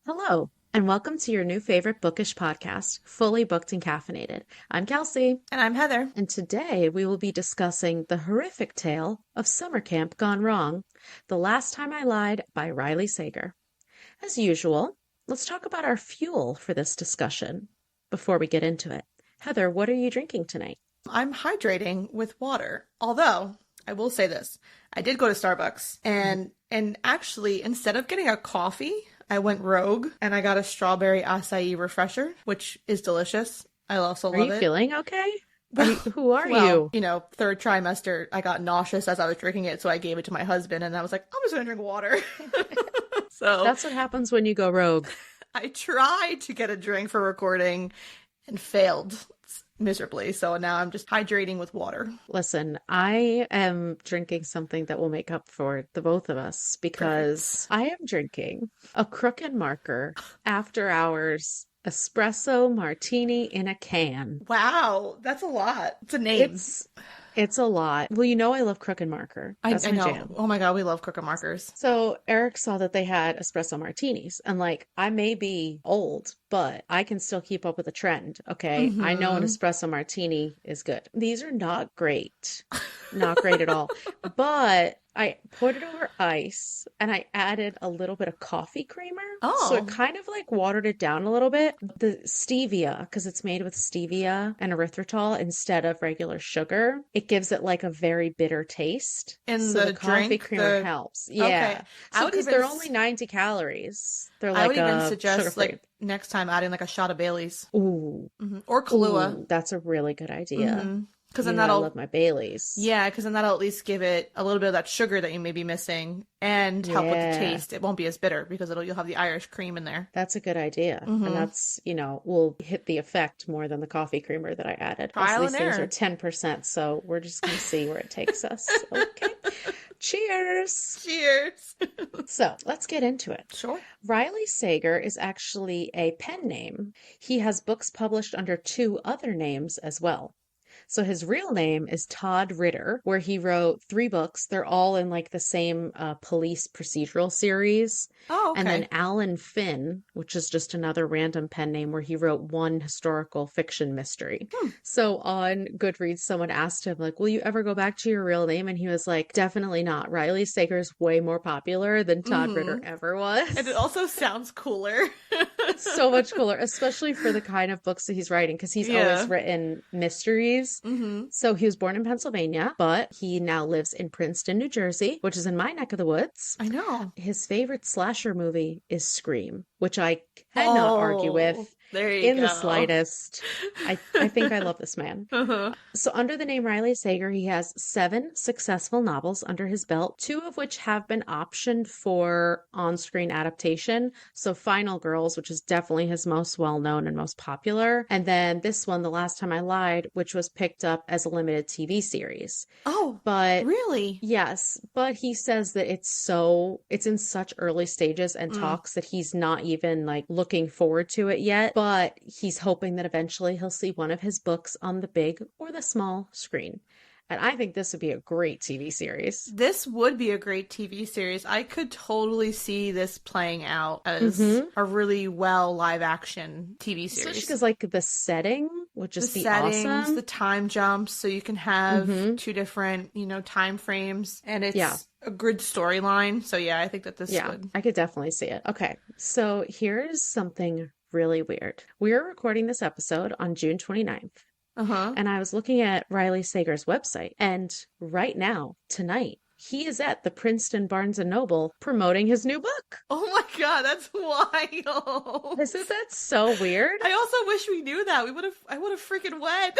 Hello, and welcome to your new favorite bookish podcast, Fully Booked and Caffeinated. I'm Kelsey, And I'm Heather. and today we will be discussing the horrific tale of summer camp gone wrong, The Last Time I Lied by Riley Sager. As usual, let's talk about our fuel for this discussion before we get into it. Heather, what are you drinking tonight? I'm hydrating with water. Although, I will say this. I did go to Starbucks and actually instead of getting a coffee, I went rogue and I got a strawberry acai refresher, which is delicious. I also Are love you it. feeling okay? Who are Well, you? third trimester, I got nauseous as I was drinking it, so I gave it to my husband and I was like, I'm just gonna drink water. So That's what happens when you go rogue. I tried to get a drink for recording and failed miserably. So now I'm just hydrating with water. Listen, I am drinking something that will make up for the both of us because I am drinking a Crook and Marker after hours espresso martini in a can. Wow, that's a lot. It's a name. It's a lot. Well, you know I love Crook and Marker. That's I my know. jam. Oh my God, we love crooked markers. So Eric saw that they had espresso martinis, and like I may be old, but I can still keep up with the trend. Okay, I know an Mm-hmm. espresso martini is good. These are not great, not great at all. But I put it over ice, and I added a little bit of coffee creamer, so it Oh, kind of like watered it down a little bit. The stevia, because it's made with stevia and erythritol instead of regular sugar, it gives it like a very bitter taste. in So the the coffee drink, creamer the helps. okay. Yeah. I So would because even they're only 90 calories, they're I like would even sugar suggest free. like next time adding like a shot of Bailey's. Ooh, Or Kahlua. ooh, that's a really good idea. Because You then know I love that'll my Baileys. yeah, because then that'll at least give it a little bit of that sugar that you may be missing and help with the Yeah. taste. It won't be as bitter because you'll have the Irish cream in there. That's a good idea. And that's, will hit the effect more than the coffee creamer that I added. Also, Trial these and things are error. 10%, so we're just going to see where it takes us. Okay. Cheers. Cheers. So let's get into it. Sure. Riley Sager is actually a pen name. He has books published under two other names as well. So his real name is Todd Ritter, where he wrote three books. They're all in like the same police procedural series. Oh, And then okay. Alan Finn, which is just another random pen name where he wrote one historical fiction mystery. Hmm. So on Goodreads, someone asked him, like, will you ever go back to your real name? And he was like, definitely not. Riley Sager's way more popular than Todd Ritter ever And it was. also sounds cooler. So much cooler, especially for the kind of books that he's writing, because he's always Yeah. written mysteries. So he was born in Pennsylvania, but he now lives in Princeton, New Jersey, which is in my neck of the woods. I know. His favorite slasher movie is Scream, which I cannot argue with There you in the go. slightest. I think I love this man. Uh-huh. So, under the name Riley Sager, he has 7 successful novels under his belt, 2 of which have been optioned for on screen adaptation. So, Final Girls, which is definitely his most well known and most popular. And then this one, The Last Time I Lied, which was picked up as a limited TV series. Oh, But really? yes, but he says that it's in such early stages and talks that he's not even like looking forward to it yet, but he's hoping that eventually he'll see one of his books on the big or the small screen. And I think this would be a great TV series. This would be a great TV series. I could totally see this playing out as a really well live action TV Especially series. because like the setting would The just be settings, awesome. the time jumps, so you can have two different, time frames, and it's Yeah. a good storyline. So yeah, I think that this Yeah, would. I could definitely see it. Okay, so here's something really weird. We are recording this episode on June 29th. Uh-huh. And I was looking at Riley Sager's website, and right now, tonight, he is at the Princeton Barnes and Noble promoting his new book. Oh my God, that's wild. Isn't that so weird? I also wish we knew that. I would have freaking went.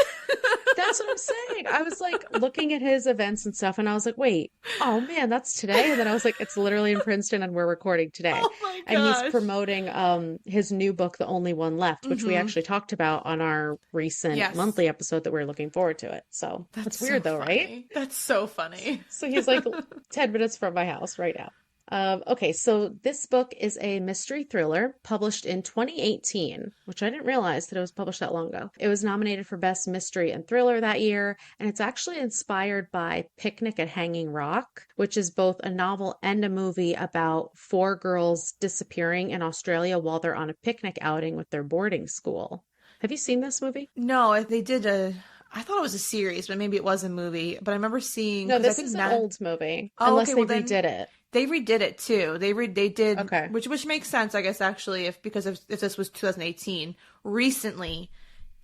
That's what I'm saying. I was like looking at his events and stuff, and I was like, wait, oh man, that's today. And then I was like, it's literally in Princeton, and we're recording today. Oh my And he's gosh. promoting his new book, The Only One Left, which we actually talked about on our recent Yes. monthly episode that we're looking forward to it. So that's weird so though, right? funny. That's so funny. So he's like 10 minutes from my house right now. Okay, so this book is a mystery thriller published in 2018, which I didn't realize that it was published that long ago. It was nominated for Best Mystery and Thriller that year, and it's actually inspired by Picnic at Hanging Rock, which is both a novel and a movie about four girls disappearing in Australia while they're on a picnic outing with their boarding school. Have you seen this movie? No, they did a. I thought it was a series, but maybe it was a movie. But I remember seeing No, because I this think is an Nat. old movie, Oh, unless okay. they Well, then redid it. they redid it too. They did, Okay. which makes sense, I guess, actually, if because if this was 2018. Recently,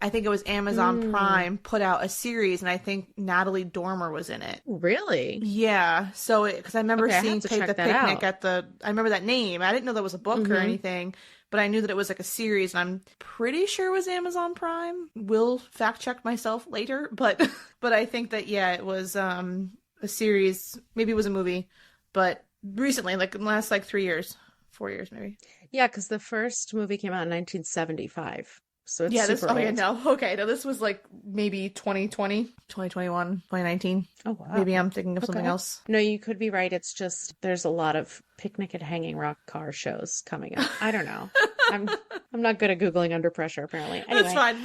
I think it was Amazon Mm, Prime put out a series, and I think Natalie Dormer was in it. really? Yeah, so because I remember Okay, I have seeing to the check that picnic out. at the. I remember that name. I didn't know that was a book or Mm-hmm. anything, but I knew that it was like a series, and I'm pretty sure it was Amazon Prime. Will fact check myself later, but but I think that yeah, it was a series. Maybe it was a movie, but recently, like in the last like 3 years, 4 years maybe. Yeah, because the first movie came out in 1975, so it's Yeah, this. super Oh yeah, old. no. Okay, no, this was like maybe 2020, 2021, 2019. Oh, Maybe wow. I'm thinking of something Okay. else. No, you could be right. It's just there's a lot of Picnic at Hanging Rock car shows coming up. I don't know. I'm I'm not good at Googling under pressure, apparently. That's Anyway, fine.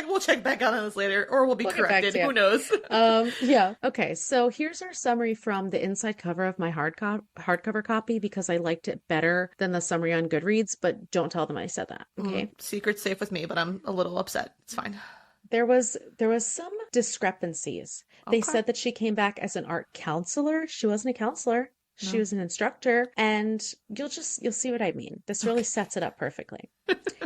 We'll check back on this later, or we'll be we'll get back corrected. to you. Who knows? Yeah. Okay. So here's our summary from the inside cover of my hardcover copy because I liked it better than the summary on Goodreads, but don't tell them I said that. Okay. Secret's safe with me, but I'm a little upset. It's fine. There was some discrepancies. They Okay. said that she came back as an art counselor. She wasn't a counselor. She No. was an instructor, and you'll see what I mean. This really Okay. sets it up perfectly.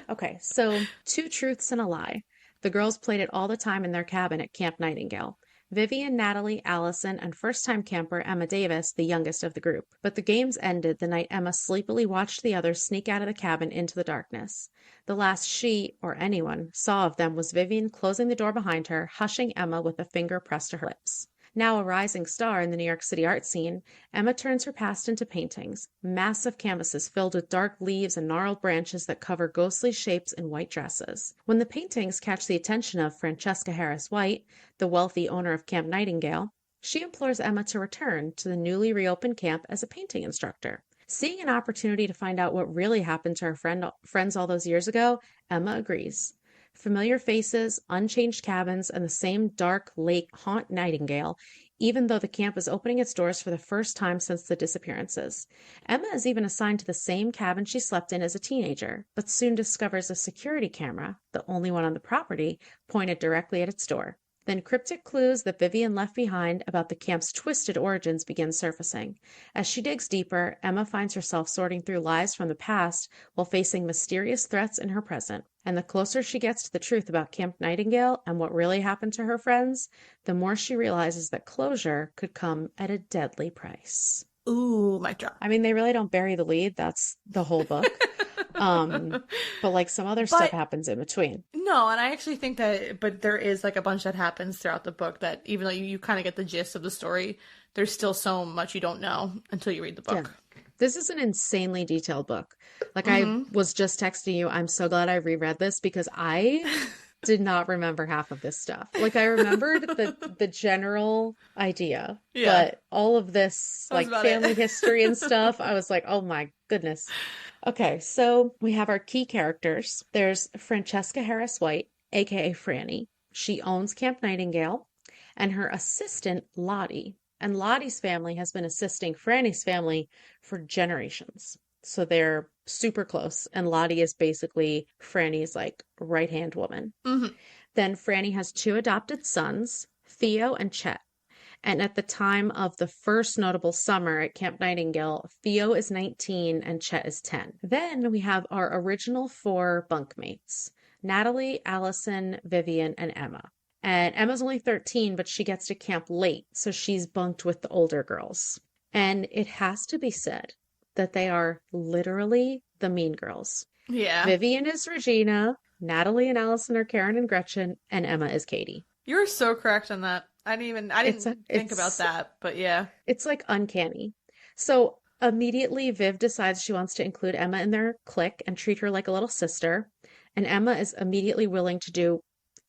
Okay, so two truths and a lie. The girls played it all the time in their cabin at Camp Nightingale. Vivian, Natalie, Allison, and first-time camper Emma Davis, the youngest of the group. But the games ended the night Emma sleepily watched the others sneak out of the cabin into the darkness. The last she, or anyone, saw of them was Vivian closing the door behind her, hushing Emma with a finger pressed to her lips. Now a rising star in the New York City art scene, Emma turns her past into paintings, massive canvases filled with dark leaves and gnarled branches that cover ghostly shapes in white dresses. When the paintings catch the attention of Francesca Harris White, the wealthy owner of Camp Nightingale, she implores Emma to return to the newly reopened camp as a painting instructor. Seeing an opportunity to find out what really happened to her friends all those years ago, Emma agrees. Familiar faces, unchanged cabins, and the same dark lake haunt Nightingale, even though the camp is opening its doors for the first time since the disappearances. Emma is even assigned to the same cabin she slept in as a teenager, but soon discovers a security camera, the only one on the property, pointed directly at its door. Then cryptic clues that Vivian left behind about the camp's twisted origins begin surfacing. As she digs deeper, Emma finds herself sorting through lies from the past while facing mysterious threats in her present. And the closer she gets to the truth about Camp Nightingale and what really happened to her friends, the more she realizes that closure could come at a deadly price. Ooh, mic drop. I mean, they really don't bury the lead. That's the whole book. Um, but like some other stuff But happens in between. no, and I actually think that, but there is like a bunch that happens throughout the book that even though you kind of get the gist of the story, there's still so much you don't know until you read the Yeah. book. This is an insanely detailed book. Like I Mm-hmm. was just texting you, I'm so glad I reread this because I did not remember half of this stuff. Like I remembered the general idea, Yeah, but all of this that was like about family it. history and stuff, I was like, "Oh my goodness." Okay, so we have our key characters. There's Francesca Harris White, aka Franny. She owns Camp Nightingale, and her assistant Lottie. And Lottie's family has been assisting Franny's family for generations. So they're super close. And Lottie is basically Franny's like right hand woman. Hmm. Then Franny has two adopted sons, Theo and Chet. And at the time of the first notable summer at Camp Nightingale, Theo is 19 and Chet is 10. Then we have our original four bunkmates, Natalie, Allison, Vivian, and Emma. And Emma's only 13, but she gets to camp late, so she's bunked with the older girls. And it has to be said that they are literally the mean girls. Yeah, Vivian is Regina, Natalie and Allison are Karen and Gretchen, and Emma is Katie. you're so correct on that. I It's didn't think about it's that, but yeah. it's like uncanny. So immediately Viv decides she wants to include Emma in their clique and treat her like a little sister, and Emma is immediately willing to do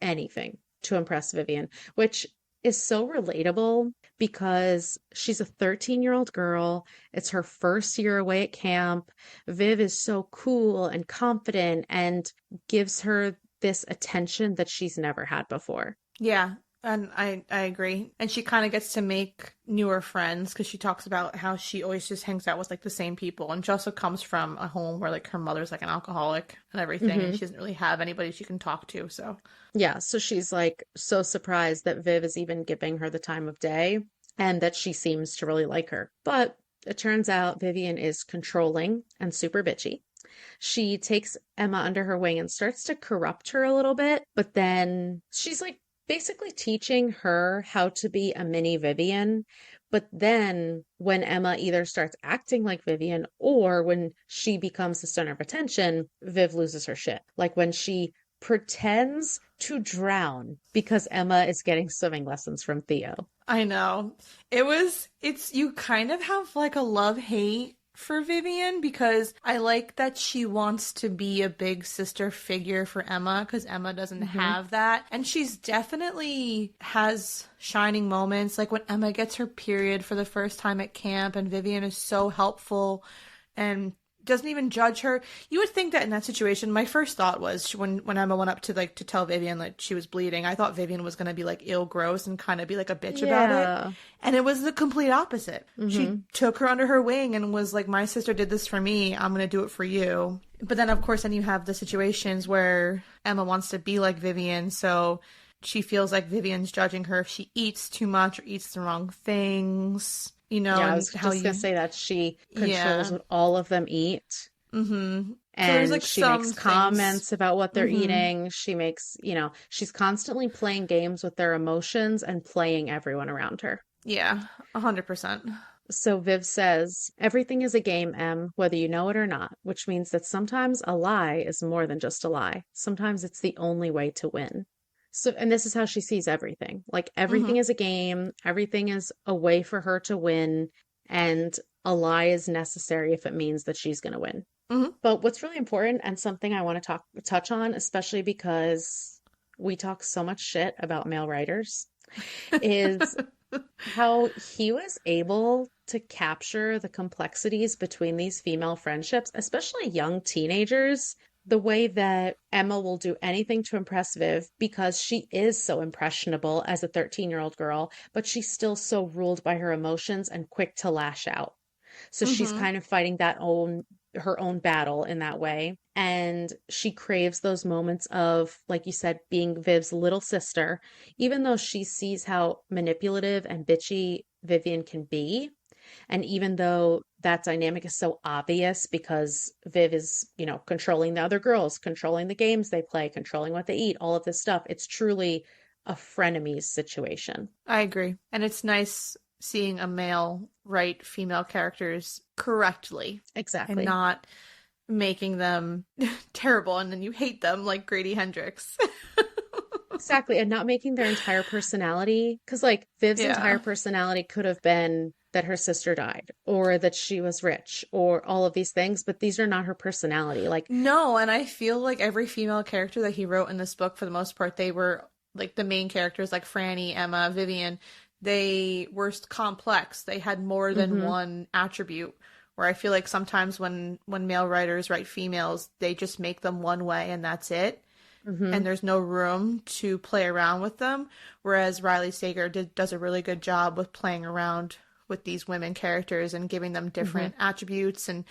anything to impress Vivian, which is so relatable because she's a 13-year-old girl. It's her first year away at camp. Viv is so cool and confident and gives her this attention that she's never had before. Yeah, and I agree. And she kind of gets to make newer friends because she talks about how she always just hangs out with like the same people. And she also comes from a home where like her mother's like an alcoholic and everything, and Hmm. she doesn't really have anybody she can talk to. So, Yeah, so she's like so surprised that Viv is even giving her the time of day and that she seems to really like her. But it turns out Vivian is controlling and super bitchy. She takes Emma under her wing and starts to corrupt her a little bit, but then she's like basically teaching her how to be a mini Vivian. But then when Emma either starts acting like Vivian or when she becomes the center of attention, Viv loses her shit. Like when she pretends to drown because Emma is getting swimming lessons from Theo. I know. You kind of have like a love-hate for Vivian because I like that she wants to be a big sister figure for Emma because Emma doesn't Hmm. have that. And she's definitely has shining moments like when Emma gets her period for the first time at camp and Vivian is so helpful and doesn't even judge her. You would think that in that situation, my first thought was when Emma went up to like to tell Vivian like she was bleeding, I thought Vivian was gonna be like ill gross and kind of be like a bitch about it. Yeah. And it was the complete opposite. She Hmm. took her under her wing and was like, my sister did this for me, I'm gonna do it for you. But then of course then you have the situations where Emma wants to be like Vivian, so she feels like Vivian's judging her if she eats too much or eats the wrong things, Yeah, I and was how just gonna you say that she controls yeah. what all of them eat. Mm-hmm. So there's And like she some makes things. comments about what they're Mm-hmm. eating. She makes, she's constantly playing games with their emotions and playing everyone around her. Yeah, 100%. So Viv says, everything is a game, Em, whether you know it or not, which means that sometimes a lie is more than just a lie. Sometimes it's the only way to win. So, and this is how she sees everything. Like everything Mm-hmm. is a game, everything is a way for her to win, and a lie is necessary if it means that she's going to win. Mm-hmm. But what's really important and something I want to touch on, especially because we talk so much shit about male writers, is how he was able to capture the complexities between these female friendships, especially young teenagers, the way that Emma will do anything to impress Viv because she is so impressionable as a 13-year-old girl, but she's still so ruled by her emotions and quick to lash out. So she's Mm-hmm. kind of fighting that own her own battle in that way. And she craves those moments of, like you said, being Viv's little sister, even though she sees how manipulative and bitchy Vivian can be. And even though that dynamic is so obvious because Viv is, controlling the other girls, controlling the games they play, controlling what they eat, all of this stuff, it's truly a frenemies situation. I agree. And it's nice seeing a male write female characters correctly and Exactly. not making them terrible and then you hate them like Grady Hendrix. Exactly. And not making their entire personality, because like Viv's entire Yeah. personality could have been that her sister died or that she was rich or all of these things, but these are not her personality. Like, No, and I feel like every female character that he wrote in this book, for the most part, they were like the main characters, like Franny, Emma, Vivian. They were complex. They had more than hmm one attribute. Where I feel like sometimes when male writers write females, they just make them one way and that's it, hmm and there's no room to play around with them. Whereas Riley Sager does a really good job with playing around with these women characters and giving them hmm different attributes and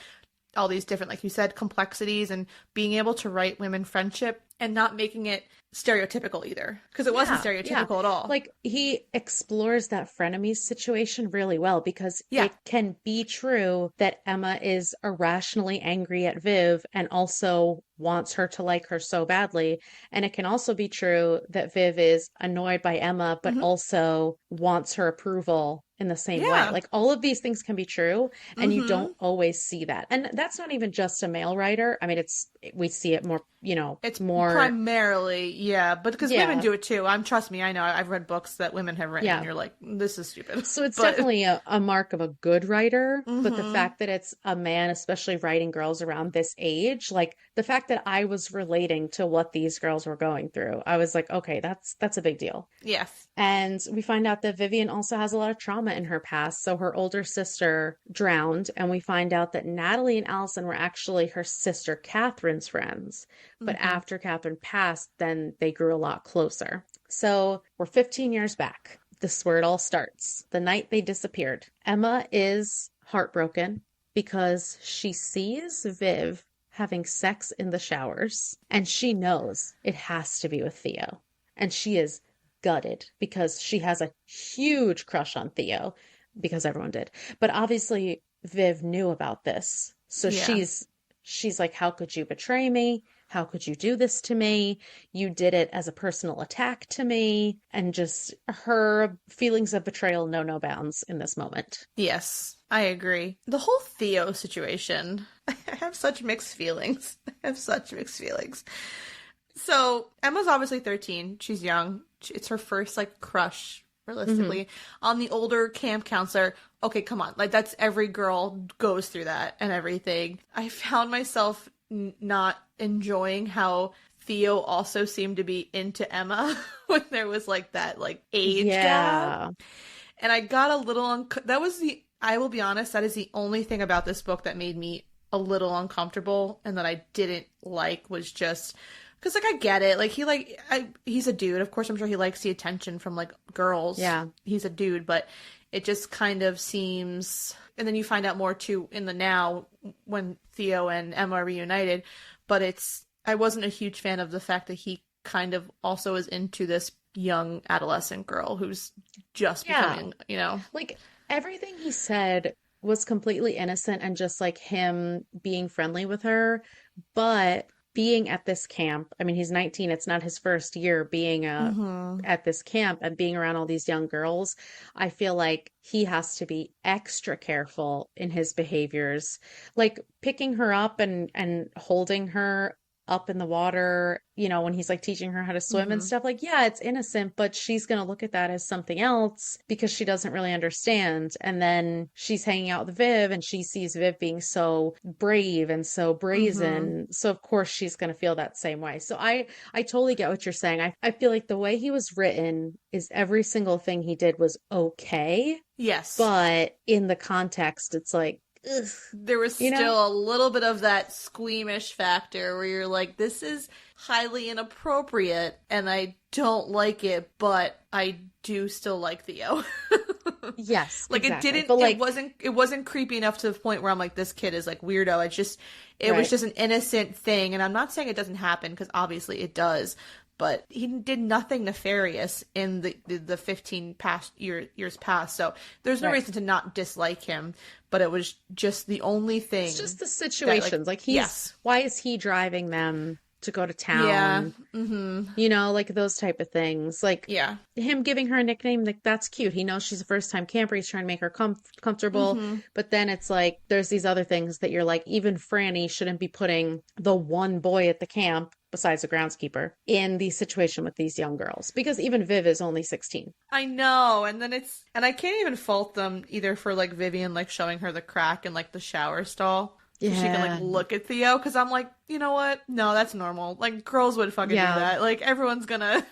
all these different, like you said, complexities and being able to write women friendship and not making it stereotypical either. Because it wasn't Yeah, yeah. stereotypical at all. Like he explores that frenemies situation really well because Yeah. it can be true that Emma is irrationally angry at Viv and also wants her to like her so badly. And it can also be true that Viv is annoyed by Emma, but Hmm. also wants her approval in the same way. Yeah. Like all of these things can be true, and you Mm-hmm. don't always see that. And that's not even just a male writer. I mean, we see it more, It's more, primarily, yeah, but because women yeah, do it too. Trust me, I know. I've read books that women have written, and yeah. you're like, this is stupid. So it's But, definitely a mark of a good writer, but the mm-hmm. fact that it's a man, especially writing girls around this age, like the fact that I was relating to what these girls were going through, I was like, okay, that's a big deal. Yes. And we find out that Vivian also has a lot of trauma in her past. So her older sister drowned, and we find out that Natalie and Allison were actually her sister Catherine's friends. But Mm-hmm. after Catherine passed, then they grew a lot closer. So we're 15 years back. This is where it all starts. The night they disappeared. Emma is heartbroken because she sees Viv having sex in the showers, and she knows it has to be with Theo. And she is gutted because she has a huge crush on Theo because everyone did. But obviously Viv knew about this. So Yeah. she's like, how could you betray me? How could you do this to me? You did it as a personal attack to me. And just her feelings of betrayal know no bounds in this moment. Yes, I agree. The whole Theo situation, I have such mixed feelings. I have such mixed feelings. So Emma's obviously 13. She's young. It's her first like crush, Hmm. realistically, on the older camp counselor. Okay, come on. Like that's every girl goes through that and everything. I found myself not enjoying how Theo also seemed to be into Emma when there was like that like age gap. Yeah. And I got a little that was the I will be honest, that is the only thing about this book that made me a little uncomfortable and that I didn't like was just because like I get it. Like he's a dude. Of course I'm sure he likes the attention from like girls. Yeah. He's a dude, but it just kind of seems and then you find out more too in the now when Theo and Emma are reunited, but I wasn't a huge fan of the fact that he kind of also is into this young adolescent girl who's just Yeah. becoming. Like everything he said was completely innocent and just like him being friendly with her. But being at this camp, I mean, he's 19, it's not his first year being Mm-hmm. at this camp and being around all these young girls. I feel like he has to be extra careful in his behaviors, like picking her up and holding her up in the water, when he's like teaching her how to swim and Mm-hmm. stuff. Like, yeah, it's innocent, but she's going to look at that as something else because she doesn't really understand. And then she's hanging out with Viv and she sees Viv being so brave and so Mm-hmm. brazen. So of course she's going to feel that same way. So I totally get what you're saying. I feel like the way he was written is every single thing he did was okay, Yes. but in the context it's like, ugh, There was you know? still a little bit of that squeamish factor where you're like, this is highly inappropriate and I don't like it, but I do still like Theo. Yes, Like it exactly. didn't But like, it wasn't creepy enough to the point where I'm like this kid is like weirdo. It was right. just an innocent thing and I'm not saying it doesn't happen because obviously it does, but he did nothing nefarious in the 15 past years past. So there's no Right. reason to not dislike him, but it was just the only It's just thing the that like situations. Like yes. why is he driving them to go to Yeah. town? Mhm. Like those type of things. Like Yeah. him giving her a nickname, like that's cute. He knows she's a first time camper. He's trying to make her comfortable. Mhm. But then it's like there's these other things that you're like, even Franny shouldn't be putting the one boy at the camp, besides the groundskeeper, in the situation with these young girls. Because even Viv is only 16. I know, and then and I can't even fault them either for like Vivian like showing her the crack in like the shower stall so she can like Yeah. look at Theo because I'm like, you know what? No, that's normal. Like girls would fucking do Yeah. that. Like everyone's gonna,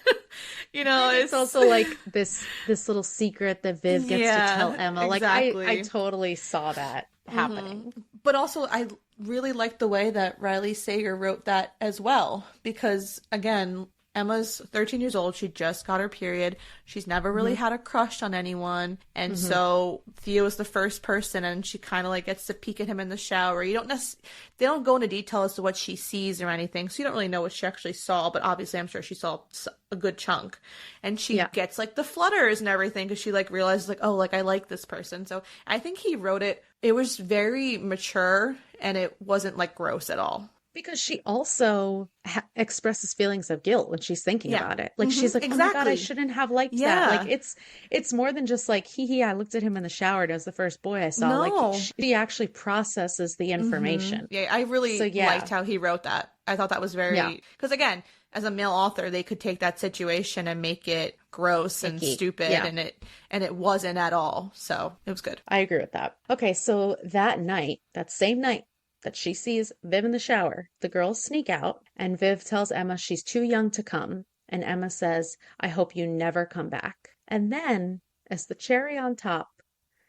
And it's it's also like this little secret that Viv gets to tell yeah, Emma. Like I exactly. totally saw that hmm happening. But also, I really like the way that Riley Sager wrote that as well. Because again, Emma's 13 years old. She just got her period. She's never really Hmm. had a crush on anyone. And Hmm. so Theo is the first person, and she kind of like gets to peek at him in the shower. They don't go into detail as to what she sees or anything. So you don't really know what she actually saw. But obviously, I'm sure she saw a good chunk. And she Yeah. gets like the flutters and everything because she like realizes like, oh, like I like this person. So I think he wrote it. It was very mature and it wasn't like gross at all. Because she also expresses feelings of guilt when she's thinking Yeah. about it. Like she's like, "Oh my God, I Exactly. shouldn't have liked that." Like Yeah. it's more than just like, "Hee hee, I looked at him in the shower as the first boy I saw." Like No. she actually processes the information. Yeah, I So really liked yeah. how he wrote that. I thought that was Yeah. very, because again, as a male author, they could take that situation and make it gross and Icky. stupid, Yeah. and it wasn't at all. So it was good. I agree with that. Okay, so that night, that same night that she sees Viv in the shower, the girls sneak out, and Viv tells Emma she's too young to come. And Emma says, "I hope you never come back." And then, as the cherry on top,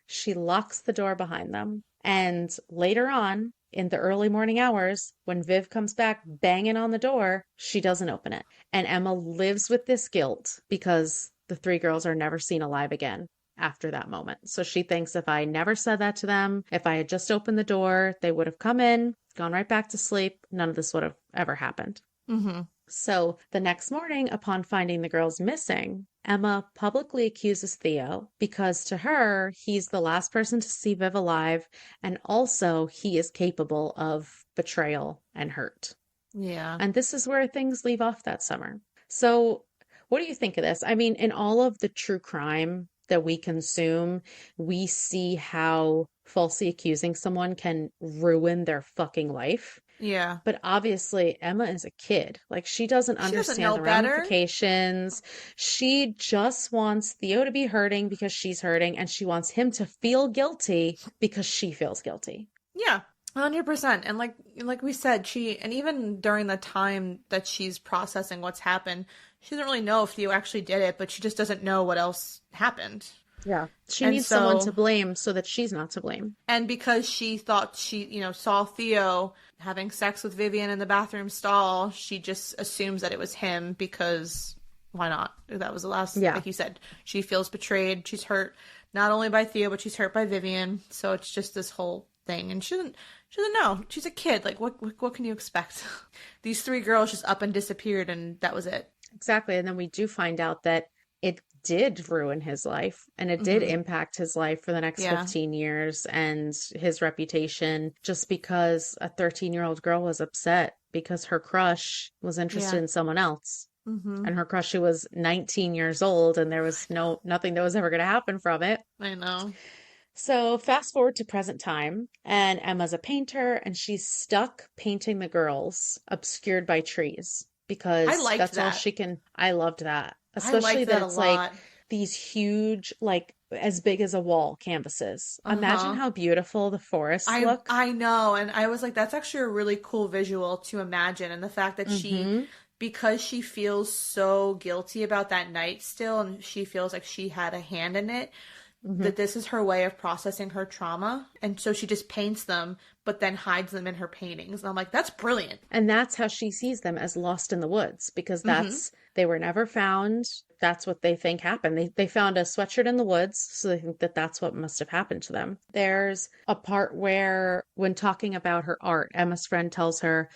she locks the door behind them. And later on, in the early morning hours, when Viv comes back banging on the door, she doesn't open it. And Emma lives with this guilt because the three girls are never seen alive again after that moment. So she thinks if I never said that to them, if I had just opened the door, they would have come in, gone right back to sleep. None of this would have ever happened. Mm-hmm. So the next morning, upon finding the girls missing, Emma publicly accuses Theo because to her, he's the last person to see Viv alive, and also he is capable of betrayal and hurt. Yeah. And this is where things leave off that summer. So, what do you think of this? I mean, in all of the true crime that we consume, we see how falsely accusing someone can ruin their fucking life. Yeah. But obviously, Emma is a kid. Like, she doesn't She doesn't understand know the better. ramifications. She just wants Theo to be hurting because she's hurting, and she wants him to feel guilty because she feels guilty. Yeah. 100%. And like we said, and even during the time that she's processing what's happened, she doesn't really know if Theo actually did it, but she just doesn't know what else happened. Yeah. She And needs someone so, to blame so that she's not to blame. and because she thought she, saw Theo having sex with Vivian in the bathroom stall, she just assumes that it was him because why not? That was the last, Yeah. like you said, she feels betrayed. She's hurt not only by Theo, but she's hurt by Vivian. So it's just this whole thing. And she doesn't know. She's a kid. Like, what can you expect? These three girls just up and disappeared, and that was it. Exactly. And then we do find out that it did ruin his life and it did impact his life for the next Yeah. 15 years and his reputation just because a 13-year-old girl was upset because her crush was interested Yeah. in someone else. Mm-hmm. And her crush who was 19 years old and there was nothing that was ever going to happen from it. I know. So fast forward to present time, and Emma's a painter, and she's stuck painting the girls obscured by trees because I liked that's all that. she can. I loved that, I especially liked that that a it's like lot. these huge, like as big as a wall canvases. Imagine Uh-huh. how beautiful the forests look. I know, and I was like, that's actually a really cool visual to imagine, and the fact that Hmm. because she feels so guilty about that night still, and she feels like she had a hand in it, Hmm. that this is her way of processing her trauma, and so she just paints them, but then hides them in her paintings, and I'm like, that's brilliant. And that's how she sees them, as lost in the woods, because Mm-hmm. they were never found. That's what they think happened. They found a sweatshirt in the woods, so they think that that's what must have happened to them. There's a part where, when talking about her art, Emma's friend tells her,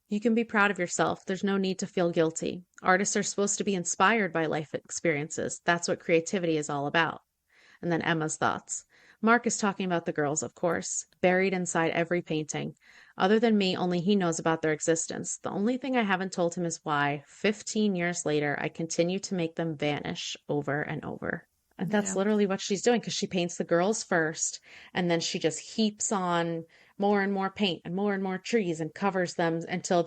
"You can be proud of yourself. There's no need to feel guilty. Artists are supposed to be inspired by life experiences. That's what creativity is all about." And then Emma's thoughts. Mark is talking about the girls, of course, buried inside every painting. Other than me, only he knows about their existence. The only thing I haven't told him is why, 15 years later, I continue to make them vanish over and over. And that's Yeah. literally what she's doing because she paints the girls first, and then she just heaps on more and more paint and more trees and covers them until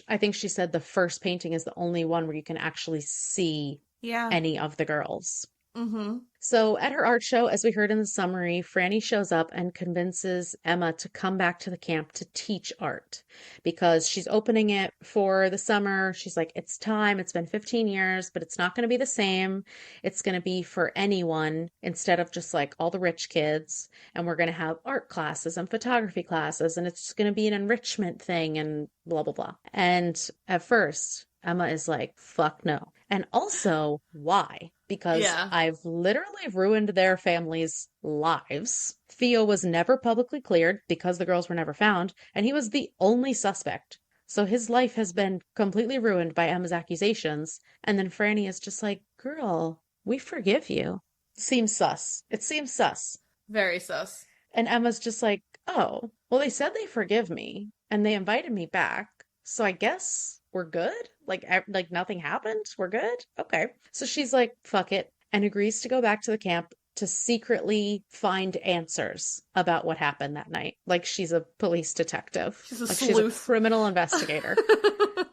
I think she said the first painting is the only one where you can actually see Yeah. any of the girls. Mm-hmm. So at her art show, as we heard in the summary, Franny shows up and convinces Emma to come back to the camp to teach art because she's opening it for the summer. She's like, it's time. It's been 15 years, but it's not going to be the same. It's going to be for anyone instead of just like all the rich kids. And we're going to have art classes and photography classes, and it's going to be an enrichment thing and blah, blah, blah. And at first, Emma is like, fuck no. And also, why? Because Yeah. I've literally ruined their families' lives. Theo was never publicly cleared because the girls were never found, and he was the only suspect. So his life has been completely ruined by Emma's accusations. And then Franny is just like, girl, we forgive you. Seems sus. It seems sus. Very sus. And Emma's just like, oh, well, they said they forgive me. and they invited me back. So I guess we're good. Like nothing happened. We're good. Okay. So she's like, fuck it, and agrees to go back to the camp to secretly find answers about what happened that night. Like she's a police detective. She's a Like she's a sleuth. criminal investigator.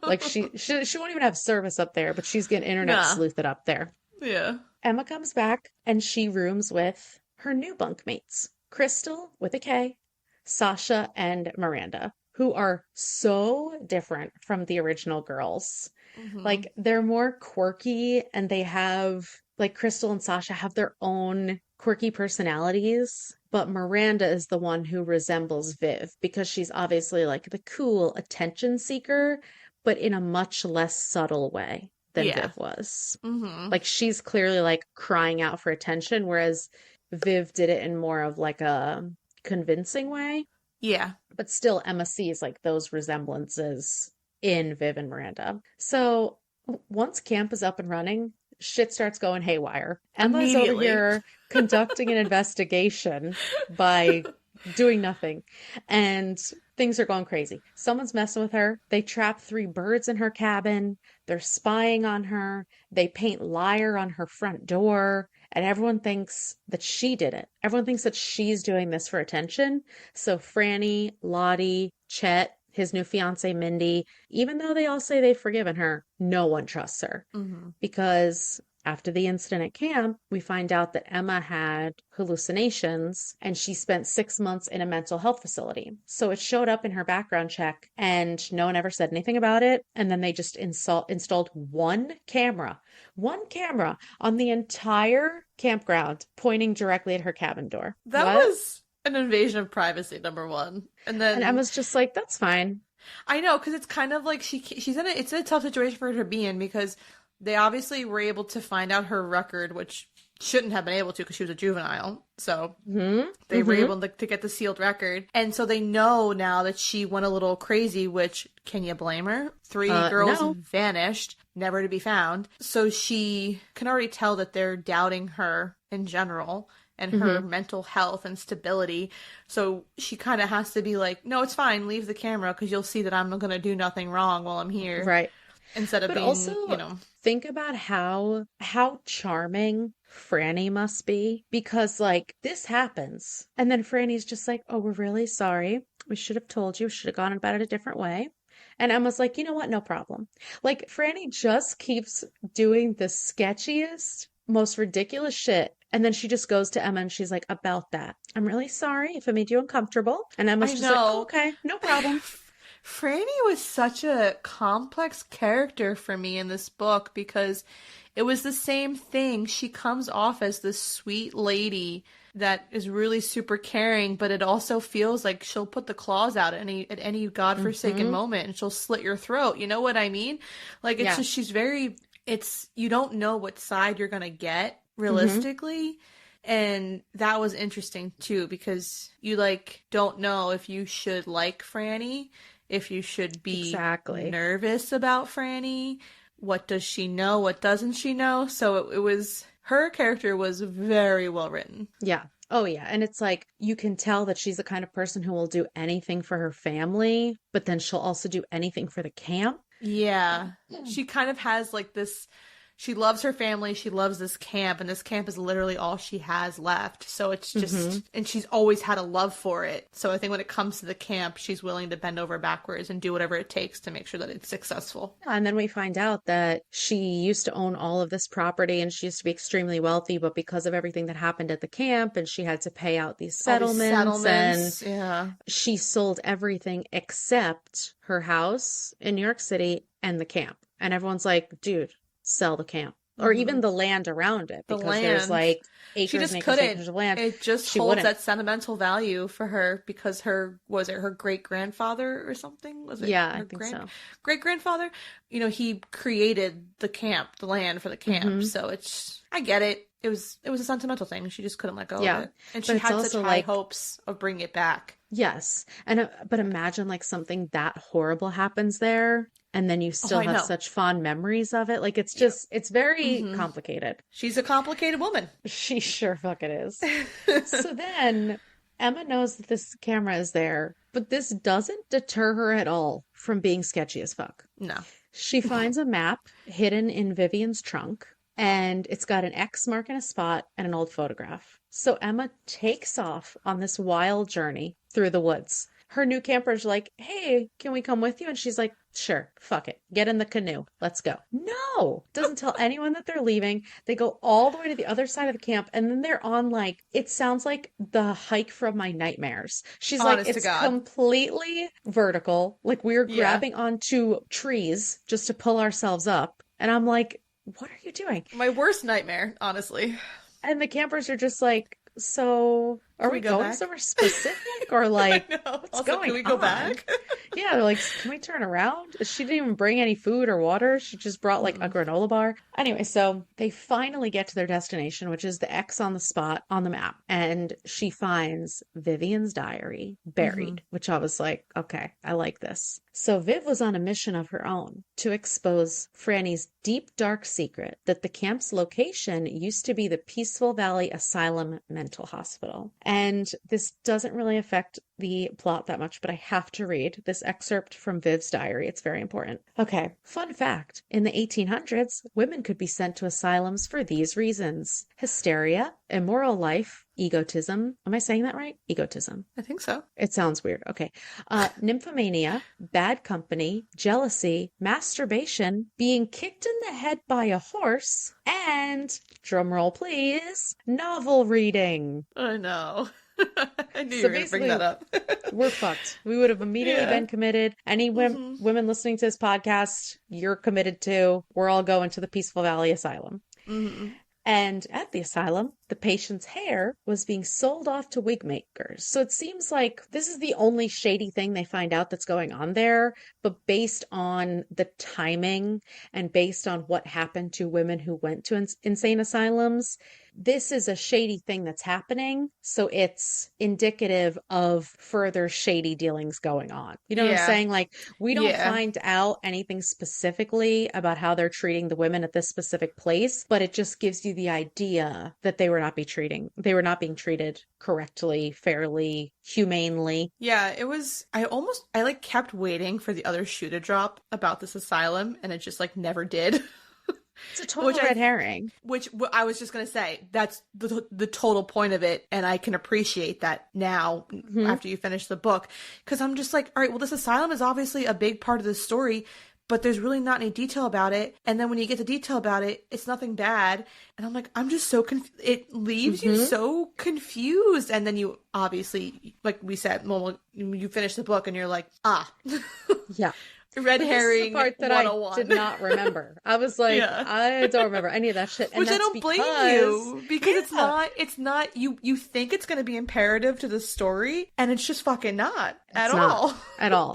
Like she won't even have service up there, but she's getting internet Nah. sleuthed up there. Yeah. Emma comes back and she rooms with her new bunkmates, Crystal with a K, Sasha, and Miranda, who are so different from the original girls. Hmm. Like they're more quirky and they have, like, Crystal and Sasha have their own quirky personalities, but Miranda is the one who resembles Viv because she's obviously like the cool attention seeker, but in a much less subtle way than Yeah. Viv was. Hmm. Like she's clearly like crying out for attention, whereas Viv did it in more of like a convincing way. Yeah. But still, Emma sees like those resemblances in Viv and Miranda. So once camp is up and running, shit starts going haywire. Emma's over Immediately. here conducting an investigation by doing nothing, and things are going crazy. Someone's messing with her. They trap three birds in her cabin. They're spying on her. They paint liar on her front door. And everyone thinks that she did it. Everyone thinks that she's doing this for attention. So Franny, Lottie, Chet, his new fiance Mindy, even though they all say they've forgiven her, no one trusts her. Hmm. Because after the incident at camp, we find out that Emma had hallucinations and she spent 6 months in a mental health facility. So it showed up in her background check and no one ever said anything about it. And then they just installed one camera on the entire campground pointing directly at her cabin door. That What? was an invasion of privacy, number one. And And then Emma's just like, that's fine. I know, because it's kind of like it's a tough situation for her to be in because they obviously were able to find out her record, which shouldn't have been able to because she was a juvenile. So Hmm. they were Hmm. able to get the sealed record. And so they know now that she went a little crazy, which can you blame her? Three girls No. vanished, never to be found. So she can already tell that they're doubting her in general and her mental health and stability. So she kind of has to be like, no, it's fine. Leave the camera because you'll see that I'm going to do nothing wrong while I'm here. Right. Instead of But being, also think about how charming Franny must be, because like this happens and then Franny's just like, "Oh, we're really sorry. We should have told you. Should have gone about it a different way." And Emma's like, "You know what? No problem." Like Franny just keeps doing the sketchiest, most ridiculous shit. And then she just goes to Emma and she's like, "About that. I'm really sorry if I made you uncomfortable." And Emma's I just like, "Oh, know. okay, no problem." Franny was such a complex character for me in this book because it was the same thing. She comes off as this sweet lady that is really super caring, but it also feels like she'll put the claws out at any godforsaken Hmm. moment and she'll slit your throat. You know what I mean? Like it's Yeah. just it's you don't know what side you're gonna get Hmm. realistically. And that was interesting too because you like don't know if you should like Franny, if you should be Exactly. nervous about Franny. What does she know? What doesn't she know? So it was her character was very well written. Yeah. Oh, yeah. And it's like you can tell that she's the kind of person who will do anything for her family, but then she'll also do anything for the camp. Yeah. She kind of has like this. She loves her family. She loves this camp, and this camp is literally all she has left. So it's Hmm. just, and she's always had a love for it. So I think when it comes to the camp, she's willing to bend over backwards and do whatever it takes to make sure that it's successful. And then we find out that she used to own all of this property and she used to be extremely wealthy, but because of everything that happened at the camp and she had to pay out these All these settlements and settlements, yeah. she sold everything except her house in New York City and the camp. And everyone's like, dude, sell the camp. Or even Hmm. the land around it, The because there's land. like She acres just and acres and couldn't. acres of land. It just She holds wouldn't. that sentimental value for her because was it her great grandfather or something? Was it Yeah, I her think so. great grandfather? He created the camp, the land for the camp. Hmm. So I get it. It was a sentimental thing. She just couldn't let go Yeah. of it, and But she it's had also such high like, hopes of bringing it back. yes. And but imagine like something that horrible happens there and then you Oh, still I have know. such fond memories of it. Like it's Yeah. just it's very Hmm. complicated. She's a complicated woman. She sure fucking is. So then Emma knows that this camera is there, But this doesn't deter her at all from being sketchy as fuck. No. She finds a map hidden in Vivian's trunk, and it's got an X mark in a spot and an old photograph. So Emma takes off on this wild journey through the woods. Her new camper's like, hey, can we come with you? And she's like, sure, fuck it. Get in the canoe. Let's go. No, doesn't tell anyone that they're leaving. They go all the way to the other side of the camp, and then they're on like, it sounds like the hike from my nightmares. She's like, Honest to it's God. completely vertical. Like we're Yeah. grabbing onto trees just to pull ourselves up. And I'm like, what are you doing? My worst nightmare, honestly. And the campers are just like, so are Can we we go going back? somewhere specific or like I know. what's Also, going can we go on? back? Yeah, they're like, can we turn around? She didn't even bring any food or water. She just brought like a Mm-mm. granola bar. Anyway, so they finally get to their destination, which is the X on the spot on the map. And she finds Vivian's diary buried, which I was like, okay, I like this. So Viv was on a mission of her own to expose Franny's deep, dark secret that the camp's location used to be the Peaceful Valley Asylum Mental Hospital. And this doesn't really affect the plot that much, but I have to read this excerpt from Viv's diary. It's very important. Okay, fun fact. In the 1800s, women could be sent to asylums for these reasons: hysteria, immoral life, egotism. Am I saying that right? Egotism. I think so. It sounds weird. Okay. Nymphomania, bad company, jealousy, masturbation, being kicked in the head by a horse, and, drumroll please, novel reading. I know. I knew you So were going to bring that up. We're fucked. We would have immediately Yeah. been committed. Any women listening to this podcast, you're committed to. We're all going to the Peaceful Valley Asylum. hmm And at the asylum, the patient's hair was being sold off to wig makers. So it seems like this is the only shady thing they find out that's going on there. But based on the timing and based on what happened to women who went to insane asylums, this is a shady thing that's happening. So it's indicative of further shady dealings going on. You know what I'm Yeah. saying? Like, we don't Yeah. find out anything specifically about how they're treating the women at this specific place, but it just gives you the idea that they were not being treated correctly, fairly, humanely. Yeah, it was. I like kept waiting for the other shoe to drop about this asylum, and it just like never did. It's a total red herring. Which I was just gonna say, that's the total point of it, and I can appreciate that now after you finish the book, because I'm just like, all right, well, this asylum is obviously a big part of the story, but there's really not any detail about it. And then when you get the detail about it, it's nothing bad, and I'm like, I'm just so it leaves you so confused, and then you obviously, like we said, well, you finish the book and you're like, Yeah. red But this is herring the part that I 101. did not remember. I was like, Yeah. I don't remember any of that shit. And Which I that's don't blame because you, because it's not you think it's going to be imperative to the story, and it's just fucking not at It's not all. at all.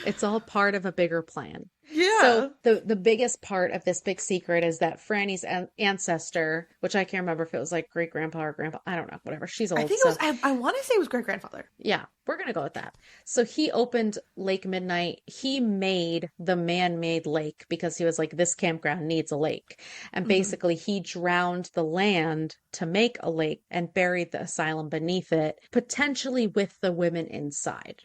It's all part of a bigger plan. Yeah. So the biggest part of this big secret is that Franny's ancestor, which I can't remember if it was like great grandpa or grandpa, I don't know, whatever. She's old. I think so it was I want to say it was great grandfather. yeah, we're gonna go with that. So he opened Lake Midnight. He made the man-made lake because he was like, this campground needs a lake. And basically he drowned the land to make a lake and buried the asylum beneath it, potentially with the women inside.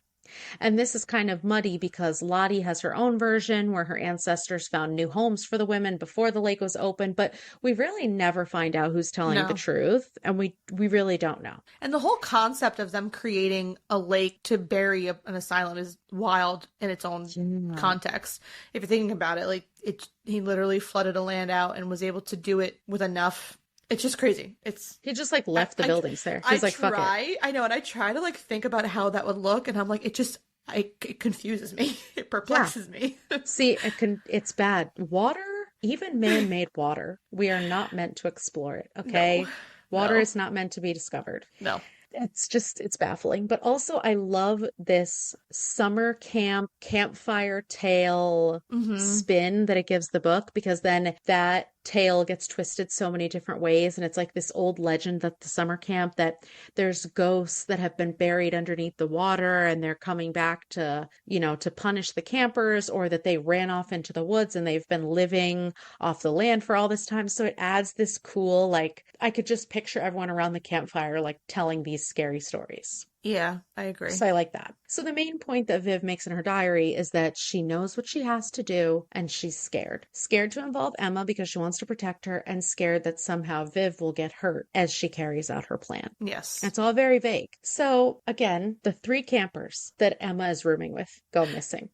And this is kind of muddy because Lottie has her own version where her ancestors found new homes for the women before the lake was open, but we really never find out who's telling No. the truth, and we really don't know. And the whole concept of them creating a lake to bury an asylum is wild in its own context. If you're thinking about it, like he literally flooded a land out and was able to do it with enough. It's just crazy. He just like left the buildings there. He's like, fuck it. I know, and I try to like think about how that would look, and I'm like, it confuses me. It perplexes me. See, it's bad. Water, even man-made water, we are not meant to explore it, okay? No. Water No. is not meant to be discovered. No. It's baffling. But also I love this summer campfire tale spin that it gives the book, because then that tale gets twisted so many different ways, and it's like this old legend that the summer camp, that there's ghosts that have been buried underneath the water and they're coming back to, to punish the campers, or that they ran off into the woods and they've been living off the land for all this time. So it adds this cool, like, I could just picture everyone around the campfire like telling these scary stories. Yeah, I agree. So I like that. So the main point that Viv makes in her diary is that she knows what she has to do and she's scared. Scared to involve Emma because she wants to protect her and scared that somehow Viv will get hurt as she carries out her plan. Yes. It's all very vague. So again, the 3 campers that Emma is rooming with go missing.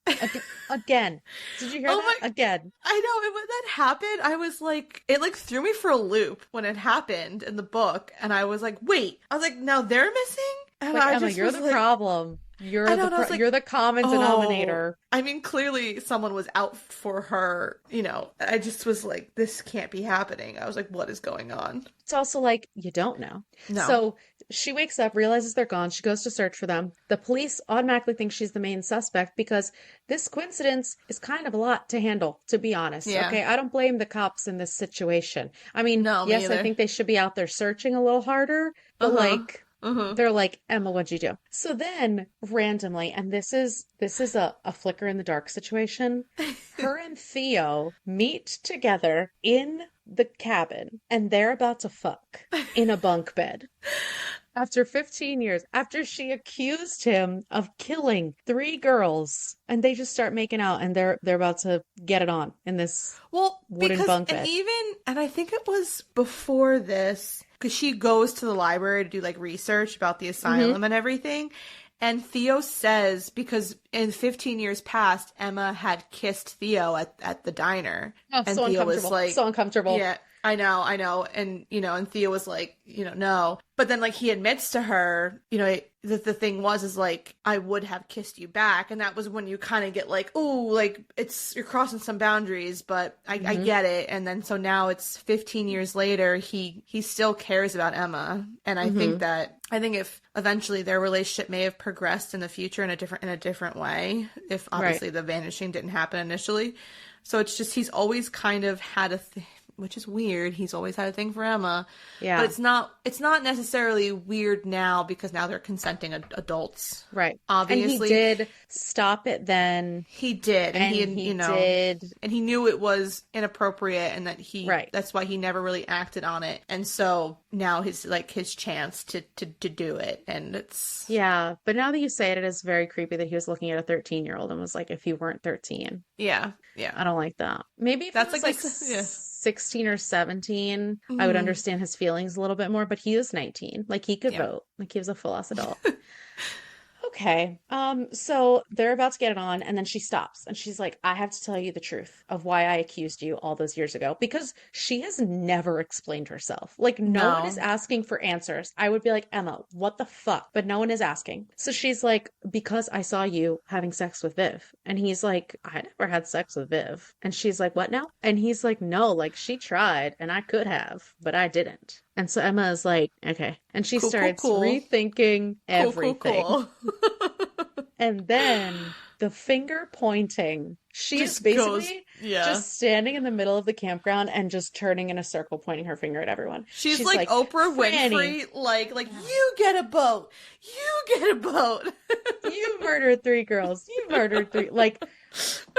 Again. Did you hear Oh that? my, Again. I know, and when that happened, I was like, it like threw me for a loop when it happened in the book, and I was like, wait, I was like, now they're missing? And Like, I Emma, just you're was the like, problem. I know, and I was like, You're the common oh, denominator. I mean, clearly someone was out for her, you know, I just was like, this can't be happening. I was like, what is going on? It's also like, you don't know. No. So she wakes up, realizes they're gone. She goes to search for them. The police automatically think she's the main suspect because this coincidence is kind of a lot to handle, to be honest. Yeah. Okay. I don't blame the cops in this situation. I mean, No, me yes, I either. think they should be out there searching a little harder, but Uh-huh. like, Uh-huh. they're like, Emma, what'd you do? So then randomly, and this is a flicker in the dark situation, her and Theo meet together in the cabin and they're about to fuck in a bunk bed. After 15 years, after she accused him of killing 3 girls, and they just start making out and they're about to get it on in this Well, wooden because, bunk and bed. even, and I think it was before this, because she goes to the library to do like research about the Hmm. asylum and everything. And Theo says, because in 15 years past, Emma had kissed Theo at the diner. Oh, And so Theo was uncomfortable. like, So uncomfortable. yeah, I know. And, you know, and Theo was like, you know, no. But then, like, he admits to her, you know, that the thing was, is like, I would have kissed you back. And that was when you kind of get like, oh, like, you're crossing some boundaries, but I Hmm. get it. And then, so now it's 15 years later, he still cares about Emma. And Hmm. I think if eventually their relationship may have progressed in the future in a different way, if Right. obviously the vanishing didn't happen initially. So it's just, he's always kind of had which is weird. He's always had a thing for Emma, but Yeah. it's not necessarily weird now because now they're consenting adults. Right. And he Obviously, did stop it then, he did, and and he did. and he knew it was inappropriate, and that Right. that's why he never really acted on it. And so now his chance to do it, and it's Yeah. But now that you say it, it is very creepy that he was looking at a 13-year-old and was like, if you weren't 13, yeah, I don't like that. Maybe if he that's was like like this, yeah. 16 or 17, I would Mhm. understand his feelings a little bit more, but he is 19. Like he could Yeah. vote. Like he was a full ass adult. Okay. So they're about to get it on, and then she stops and she's like, I have to tell you the truth of why I accused you all those years ago because she has never explained herself. Like, no one is No. asking for answers. I would be like, Emma, what the fuck? But no one is asking. So she's like, because I saw you having sex with Viv. And he's like, I never had sex with Viv. And she's like, what now? And he's like, no, like she tried and I could have, but I didn't. And so Emma is like, okay. And she Cool, cool, starts cool. rethinking Cool, cool, everything. cool. And then the finger pointing. She is Just goes, basically yeah. just standing in the middle of the campground and just turning in a circle, pointing her finger at everyone. She's like Oprah Franny, Winfrey, like you get a boat, you get a boat. you murdered 3 girls. You murdered 3. Like,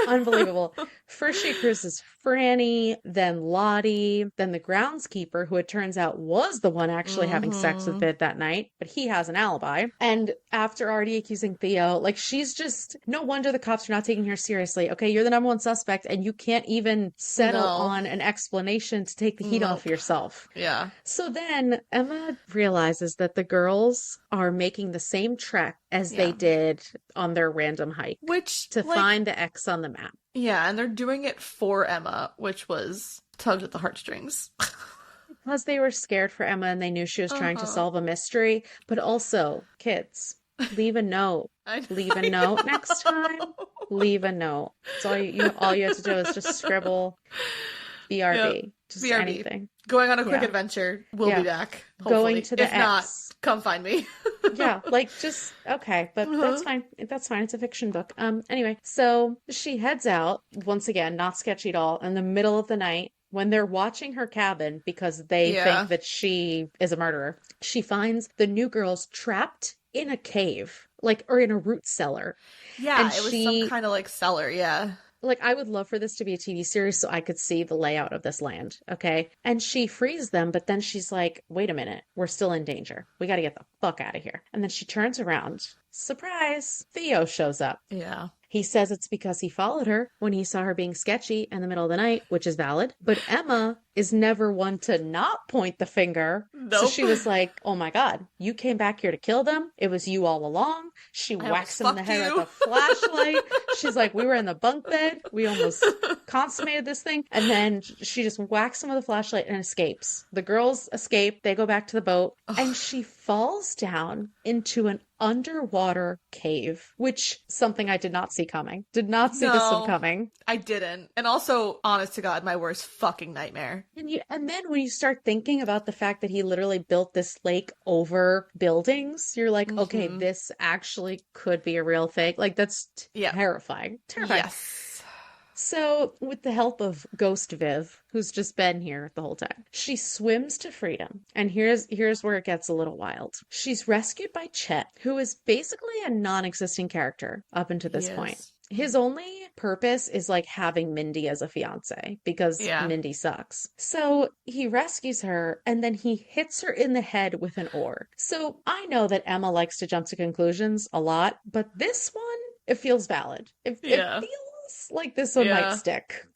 unbelievable. First she accuses Franny, then Lottie, then the groundskeeper, who it turns out was the one actually having sex with Mm-hmm. Viv that night, but he has an alibi. And after already accusing Theo, like she's just, no wonder the cops are not taking her seriously. Okay, you're the number 1 suspect and you can't even settle No. on an explanation to take the heat off Nope. yourself. Yeah. So then Emma realizes that the girls are making the same trek as they Yeah. did on their random hike Which, to like, find the X on the map. yeah, and they're doing it for Emma, which was tugged at the heartstrings. Because they were scared for Emma and they knew she was trying to Uh-huh. solve a mystery. But also, kids, leave a note. Leave a I note next time. know. Leave a note. It's all you have to do is just scribble BRB. Yep. Just BRB. anything. Going on a quick Yeah. adventure. We'll Yeah. be back. Going Hopefully. to the If not, X. come find me. Yeah, like just okay, but that's Uh-huh. fine. That's fine. It's a fiction book. Anyway, so she heads out once again, not sketchy at all, in the middle of the night when they're watching her cabin because they Yeah. think that she is a murderer. She finds the new girls trapped in a cave, like or in a root cellar. Yeah, And it was she some kind of like cellar. Yeah. like I would love for this to be a TV series so I could see the layout of this land, okay? And she frees them, but then she's like, wait a minute, we're still in danger. We got to get the fuck out of here. And then she turns around. Surprise! Theo shows up. Yeah. He says it's because he followed her when he saw her being sketchy in the middle of the night, which is valid. But Emma is never one to not point the finger. Nope. So she was like, oh my God, you came back here to kill them. It was you all along. She whacks him in the head with a flashlight. She's like, we were in the bunk bed. We almost consummated this thing. And then she just whacks him with a flashlight and escapes. The girls escape. They go back to the boat. And she falls down into an underwater cave, which something I did not see coming. Did not see this one coming. I didn't. And also, honest to God, my worst fucking nightmare. And then when you start thinking about the fact that he literally built this lake over buildings, you're like, okay, this actually could be a real thing. Like, that's terrifying. Terrifying. Yes. So, with the help of Ghost Viv, who's just been here the whole time, she swims to freedom. And here's where it gets a little wild. She's rescued by Chet, who is basically a non-existing character up until this point. His only purpose is like having Mindy as a fiance because Mindy sucks. So he rescues her and then he hits her in the head with an oar. So I know that Emma likes to jump to conclusions a lot, but this one, it feels valid. It feels like this one might stick.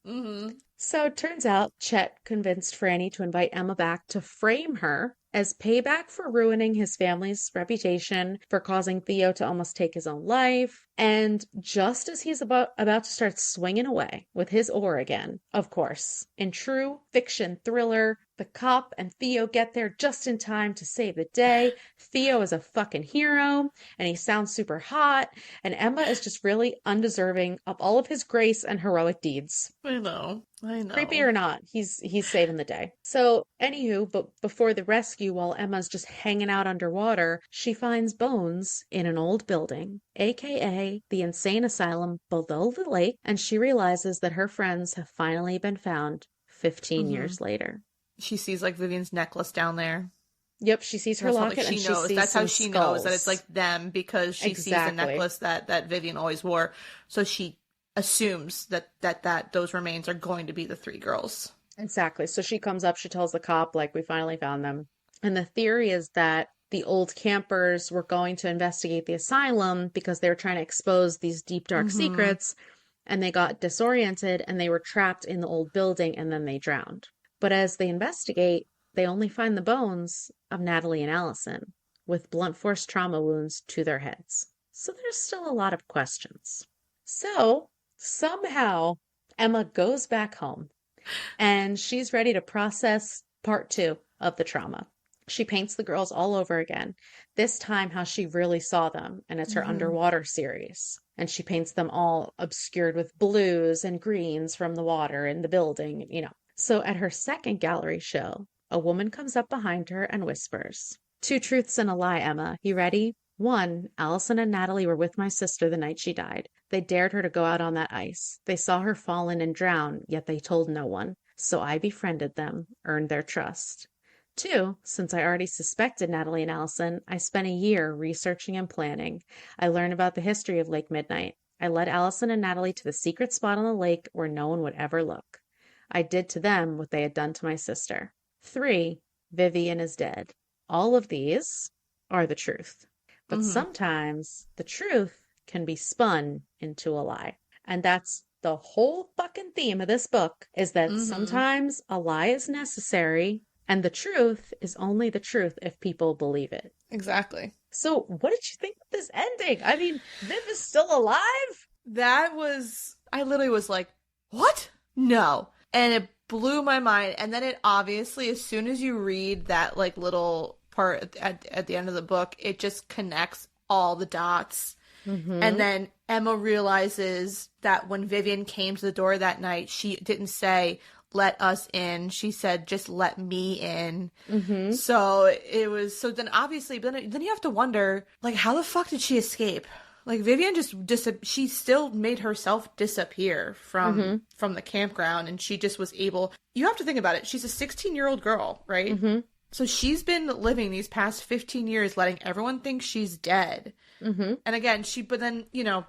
So it turns out Chet convinced Franny to invite Emma back to frame her as payback for ruining his family's reputation, for causing Theo to almost take his own life. And just as he's about to start swinging away with his oar again, of course, in true fiction thriller, the cop and Theo get there just in time to save the day. Theo is a fucking hero, and he sounds super hot, and Emma is just really undeserving of all of his grace and heroic deeds. I know. Creepy or not, he's saving the day. So, anywho, but before the rescue, while Emma's just hanging out underwater, she finds bones in an old building, aka the insane asylum below the lake, and she realizes that her friends have finally been found 15 years later. She sees like Vivian's necklace down there. Yep, she sees her locket and she knows. That's how she skulls. knows that it's like them, because she sees the necklace that Vivian always wore. So she assumes that those remains are going to be the three girls. Exactly. So she comes up, she tells the cop, like, we finally found them. And the theory is that the old campers were going to investigate the asylum because they were trying to expose these deep, dark secrets, and they got disoriented and they were trapped in the old building and then they drowned. But as they investigate, they only find the bones of Natalie and Allison with blunt force trauma wounds to their heads. So there's still a lot of questions. So somehow Emma goes back home and she's ready to process part 2 of the trauma. She paints the girls all over again, this time how she really saw them, and it's her underwater series. And she paints them all obscured with blues and greens from the water in the building, you know. So at her second gallery show, a woman comes up behind her and whispers, 2 truths and a lie, Emma. You ready? 1, Allison and Natalie were with my sister the night she died. They dared her to go out on that ice. They saw her fallen and drown, yet they told no one. So I befriended them, earned their trust. 2, since I already suspected Natalie and Allison, I spent a year researching and planning. I learned about the history of Lake Midnight. I led Allison and Natalie to the secret spot on the lake where no one would ever look. I did to them what they had done to my sister. 3, Vivian is dead. All of these are the truth. But sometimes the truth can be spun into a lie. And that's the whole fucking theme of this book, is that sometimes a lie is necessary and the truth is only the truth if people believe it. Exactly. So what did you think of this ending? I mean, Viv is still alive? I literally was like, what? No. And it blew my mind. And then it obviously, as soon as you read that like little part at the end of the book, it just connects all the dots. And then Emma realizes that when Vivian came to the door that night, she didn't say, let us in. She said, just let me in. So it was, so then obviously, then you have to wonder, like, how the fuck did she escape? Like, Vivian she still made herself disappear from the campground, and she just was able, you have to think about it. She's a 16-year-old girl, right? So she's been living these past 15 years letting everyone think she's dead. And again, but then, you know,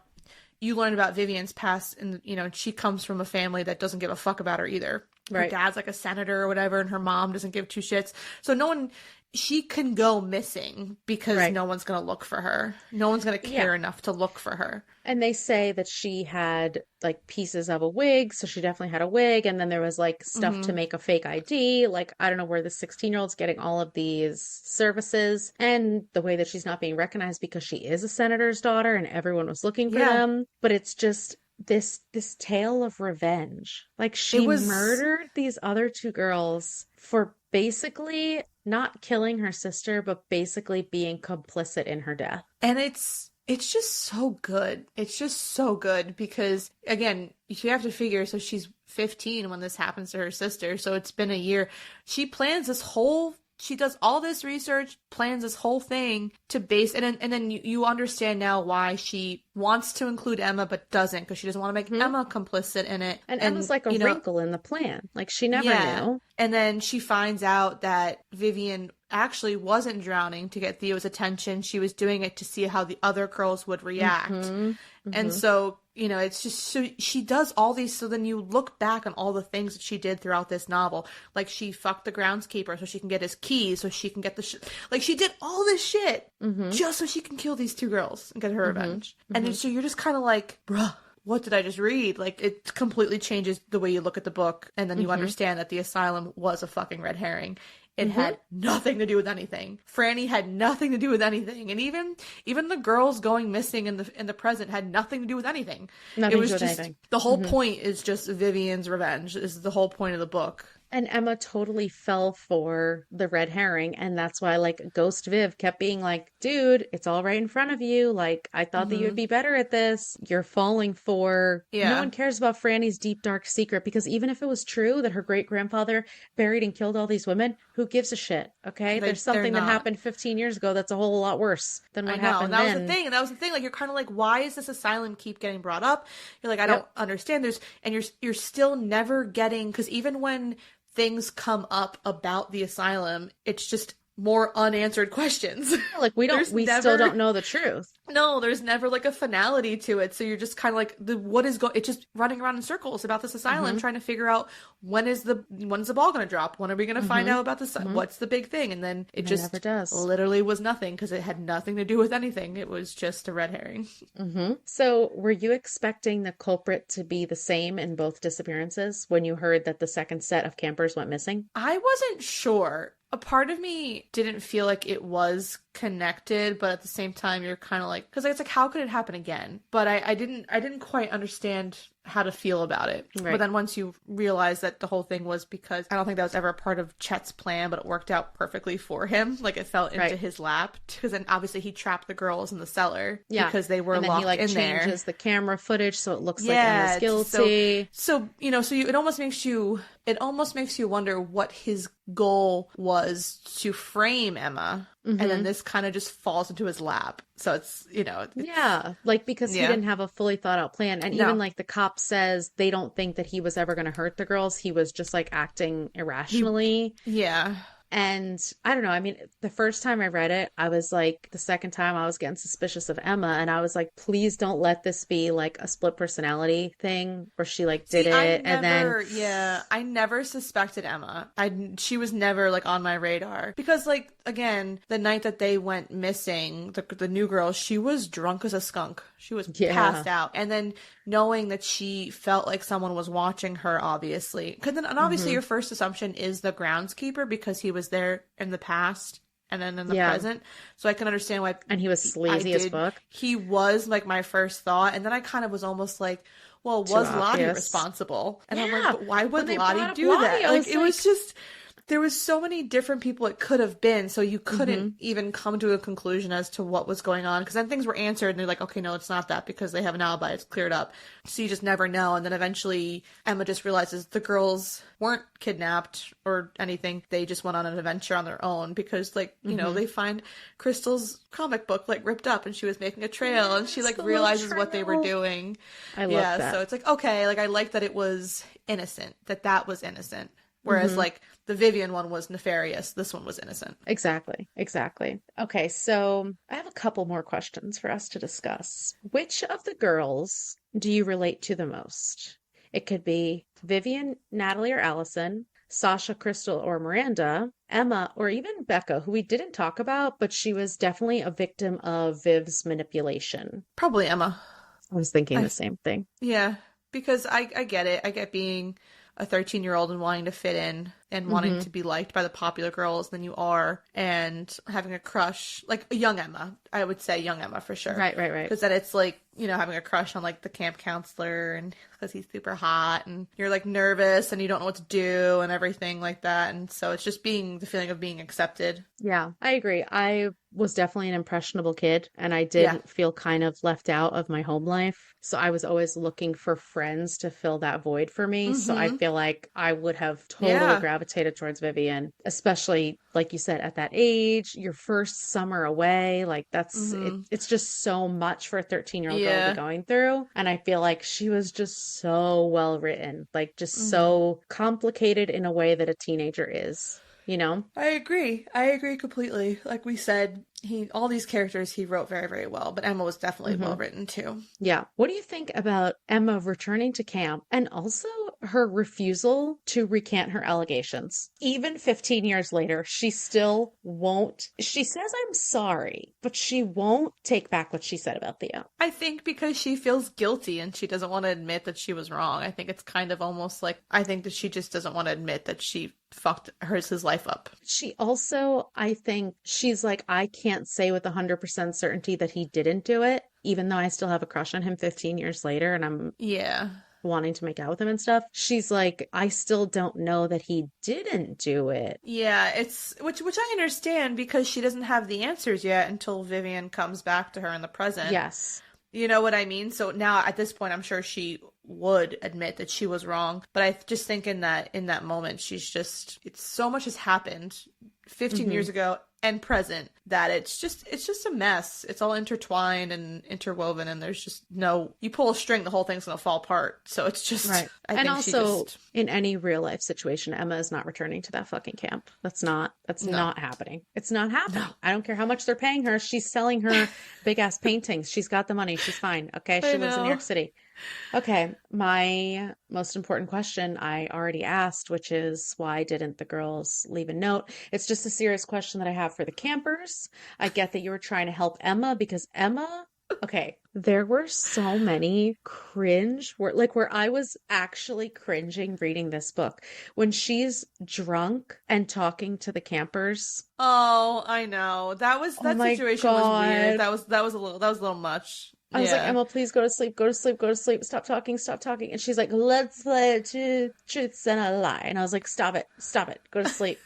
you learn about Vivian's past, and you know, she comes from a family that doesn't give a fuck about her either. Her Right. dad's like a senator or whatever, and her mom doesn't give two shits. So no one, she can go missing because Right. no one's going to look for her. No one's going to care enough to look for her. And they say that she had like pieces of a wig, so she definitely had a wig, and then there was like stuff to make a fake ID. Like, I don't know where the 16-year-old's getting all of these services, and the way that she's not being recognized because she is a senator's daughter and everyone was looking for Yeah. them. But it's just this tale of revenge. Like, she murdered these other two girls for basically not killing her sister, but basically being complicit in her death. And it's just so good. It's just so good because, again, you have to figure, so she's 15 when this happens to her sister, so it's been a year. She plans this whole, she does all this research, plans this whole thing to base, and then you understand now why she wants to include Emma but doesn't, because she doesn't want to make Emma complicit in it. And Emma's like a wrinkle in the plan. Like, she never knew. And then she finds out that Vivian actually wasn't drowning to get Theo's attention. She was doing it to see how the other girls would react. And so, you know, it's just, so she does all these, so then you look back on all the things that she did throughout this novel. Like, she fucked the groundskeeper so she can get his keys, so she can get the like, she did all this shit just so she can kill these two girls and get her revenge. And then, so you're just kind of like, bruh, what did I just read? Like, it completely changes the way you look at the book, and then you understand that the asylum was a fucking red herring. It had nothing to do with anything. Franny had nothing to do with anything, and even the girls going missing in the present had nothing to do with anything. Nothing it was to do with just anything. the whole point is just Vivian's revenge. Is the whole point of the book. And Emma totally fell for the red herring, and that's why, like, Ghost Viv kept being like, dude, it's all right in front of you. Like, I thought that you would be better at this. You're falling for... Yeah. No one cares about Franny's deep, dark secret, because even if it was true that her great-grandfather buried and killed all these women, who gives a shit, okay? There's something that happened 15 years ago that's a whole lot worse than what happened then. And that was the thing. Like, you're kind of like, why is this asylum keep getting brought up? You're like, I don't understand. You're still never getting... Because even when things come up about the asylum, it's just more unanswered questions. Like, we still don't know the truth. No, there's never like a finality to it. So you're just kind of like, it's just running around in circles about this asylum, trying to figure out when's the ball going to drop? When are we going to find out about this? What's the big thing? And then it just never does. Literally was nothing, because it had nothing to do with anything. It was just a red herring. So were you expecting the culprit to be the same in both disappearances when you heard that the second set of campers went missing? I wasn't sure. A part of me didn't feel like it was connected, but at the same time, you're kind of like, because it's like, how could it happen again? But I didn't quite understand how to feel about it. Right. But then once you realize that the whole thing was because, I don't think that was ever a part of Chet's plan, but it worked out perfectly for him. Like, it fell into his lap, because then obviously he trapped the girls in the cellar because they were locked in there. And then he changes the camera footage so it looks like Emma's guilty. So it almost makes you wonder what his goal was to frame Emma. And then this kind of just falls into his lap. So it's like, because he didn't have a fully thought out plan. And even like the cop says they don't think that he was ever going to hurt the girls. He was just like acting irrationally. And I don't know. I mean, the first time I read it, I was like, the second time I was getting suspicious of Emma. And I was like, please don't let this be like a split personality thing where she like did it. I never suspected Emma. She was never like on my radar, because like, again, the night that they went missing, the new girl, she was drunk as a skunk. She was passed out. And then knowing that she felt like someone was watching her, obviously. And obviously your first assumption is the groundskeeper, because he was there in the past and then in the present. So I can understand why. And he was sleazy as fuck. He was like my first thought. And then I kind of was almost like, well, was Lottie responsible? And I'm like, but why would Lottie do that? Like, it was just... There was so many different people it could have been, so you couldn't even come to a conclusion as to what was going on, because then things were answered and they're like, okay, no, it's not that, because they have an alibi, it's cleared up. So you just never know. And then eventually Emma just realizes the girls weren't kidnapped or anything. They just went on an adventure on their own, because like, you know, they find Crystal's comic book like ripped up and she was making a trail, and she like realizes what they were doing. I love that. So it's like, okay, like I like that it was innocent, that was innocent. Whereas like the Vivian one was nefarious. This one was innocent. Exactly. Exactly. Okay, so I have a couple more questions for us to discuss. Which of the girls do you relate to the most? It could be Vivian, Natalie, or Allison, Sasha, Crystal, or Miranda, Emma, or even Becca, who we didn't talk about, but she was definitely a victim of Viv's manipulation. Probably Emma. I was thinking I the same thing. Yeah, because I get it. I get being a 13-year-old and wanting to fit in and wanting to be liked by the popular girls than you are, and having a crush, like a young Emma. I would say young Emma for sure. Right. Because then it's like, you know, having a crush on like the camp counselor, and because he's super hot, and you're like nervous and you don't know what to do and everything like that. And so it's just being the feeling of being accepted. Yeah, I agree. I was definitely an impressionable kid, and I did feel kind of left out of my home life. So I was always looking for friends to fill that void for me. So I feel like I would have totally gravitated towards Vivian, especially like you said, at that age, your first summer away, like that's it's just so much for a 13-year-old girl to be going through. And I feel like she was just so well written, like just so complicated in a way that a teenager is. You know? I agree completely. Like we said, all these characters he wrote very, very well, but Emma was definitely well written too. Yeah. What do you think about Emma returning to camp and also her refusal to recant her allegations? Even 15 years later, she still won't. She says, I'm sorry, but she won't take back what she said about Theo. I think because she feels guilty and she doesn't want to admit that she was wrong. I think it's kind of almost like, I think that she just doesn't want to admit that she fucked his life up. She also, I think she's like, I can't say with 100% certainty that he didn't do it, even though I still have a crush on him 15 years later and I'm wanting to make out with him and stuff. She's like, I still don't know that he didn't do it. Yeah, it's which I understand because she doesn't have the answers yet until Vivian comes back to her in the present. Yes. You know what I mean? So now at this point, I'm sure she would admit that she was wrong. But I just think in that moment, it's so much has happened 15 years ago and present that it's just a mess. It's all intertwined and interwoven, and there's just you pull a string, the whole thing's gonna fall apart. So it's just right. And also in any real life situation, Emma is not returning to that fucking camp. That's not happening. It's not happening. No. I don't care how much they're paying her. She's selling her big ass paintings. She's got the money. She's fine. Okay. She lives in New York City. Okay, my most important question I already asked, which is why didn't the girls leave a note? It's just a serious question that I have for the campers. I get that you were trying to help Emma because Emma, okay, there were so many where I was actually cringing reading this book when she's drunk and talking to the campers. Oh, I know. That situation was weird. That was a little much. I was like, Emma, please go to sleep, go to sleep, go to sleep. Stop talking, stop talking. And she's like, let's play truths and a lie. And I was like, stop it, go to sleep.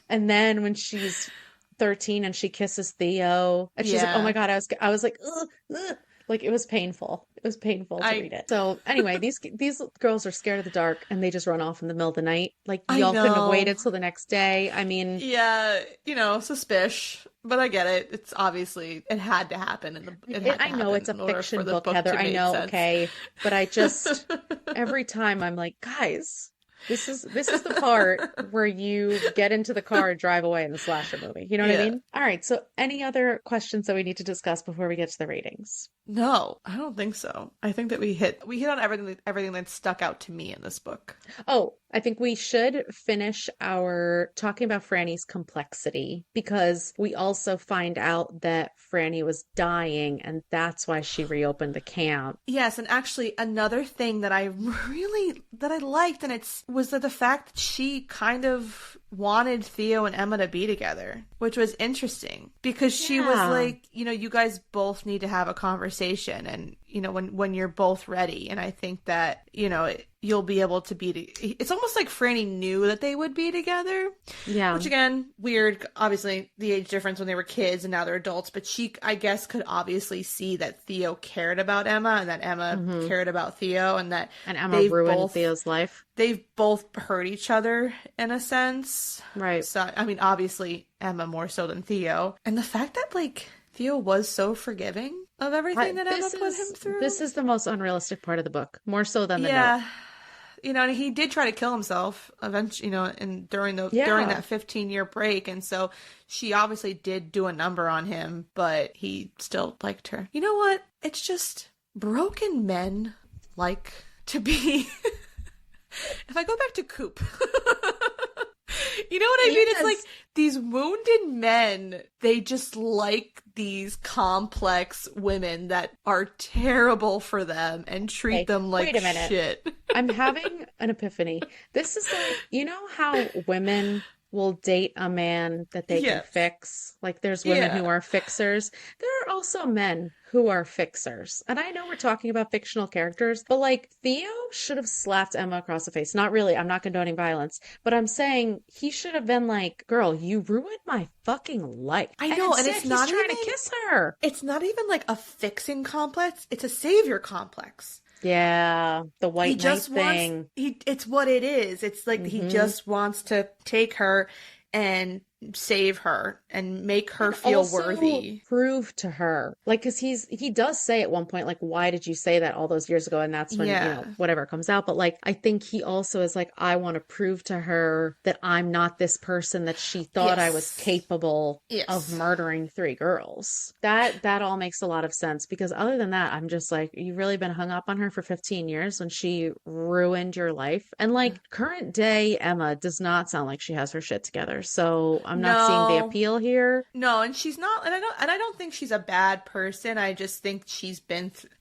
And then when she's 13 and she kisses Theo, and she's like, oh my God, I was like, ugh, ugh. Like, it was painful. It was painful to read it. So anyway, these girls are scared of the dark and they just run off in the middle of the night. Like, y'all couldn't have waited till the next day. I mean, yeah, suspicious. But I get it. It's obviously, it had to happen. I know it's a fiction book, Heather. I know, sense. Okay. But I just, every time I'm like, guys, this is the part where you get into the car and drive away in the slasher movie. You know what I mean? All right. So any other questions that we need to discuss before we get to the ratings? No, I don't think so. I think that we hit on everything that stuck out to me in this book. Oh, I think we should finish our talking about Franny's complexity because we also find out that Franny was dying and that's why she reopened the camp. Yes, and actually another thing that I liked and was that the fact that she kind of wanted Theo and Emma to be together, which was interesting because she was like, you guys both need to have a conversation and, when you're both ready. And I think that, you'll be able to it's almost like Franny knew that they would be together. Yeah. Which again, weird, obviously the age difference when they were kids and now they're adults, but she, I guess, could obviously see that Theo cared about Emma and that Emma cared about Theo and Emma ruined Theo's life. They've both hurt each other in a sense. Right. So, I mean, obviously Emma more so than Theo. And the fact that Theo was so forgiving of everything that Emma put him through. This is the most unrealistic part of the book, more so than the note. you know, and he did try to kill himself eventually, you know, and during Yeah. that 15-year break, and so she obviously did do a number on him, but he still liked her. You know what? It's just broken men like to be. If I go back to Coop, you know what I mean? It's like these wounded men, they just like these complex women that are terrible for them and treat them like wait a minute. shit. I'm having an epiphany. This is like, you know how women will date a man that they can Yes. fix? Like there's women who Yeah. are fixers. There are also men who are fixers. And I know we're talking about fictional characters, but like Theo should have slapped Emma across the face. Not really, I'm not condoning violence, but I'm saying he should have been like, girl, you ruined my fucking life. I know, and instead, it's not he's trying even to kiss her. it's not even like a fixing complex, it's a savior complex. Yeah, the He white knight just wants thing. it's what it is. It's like he just wants to take her and save her and make her feel Also worthy. prove to her, like, because he does say at one point, like, why did you say that all those years ago? And that's when, you Yeah. know, whatever comes out. But like, I think he also is like, I want to prove to her that I'm not this person that she thought I was Yes. capable Yes. of murdering 3 girls. That all makes a lot of sense, because other than that, I'm just like, you've really been hung up on her for 15 years when she ruined your life. And like, current day Emma does not sound like she has her shit together. So I'm not seeing the No. appeal here. No, and she's not, and I don't think she's a bad person. I just think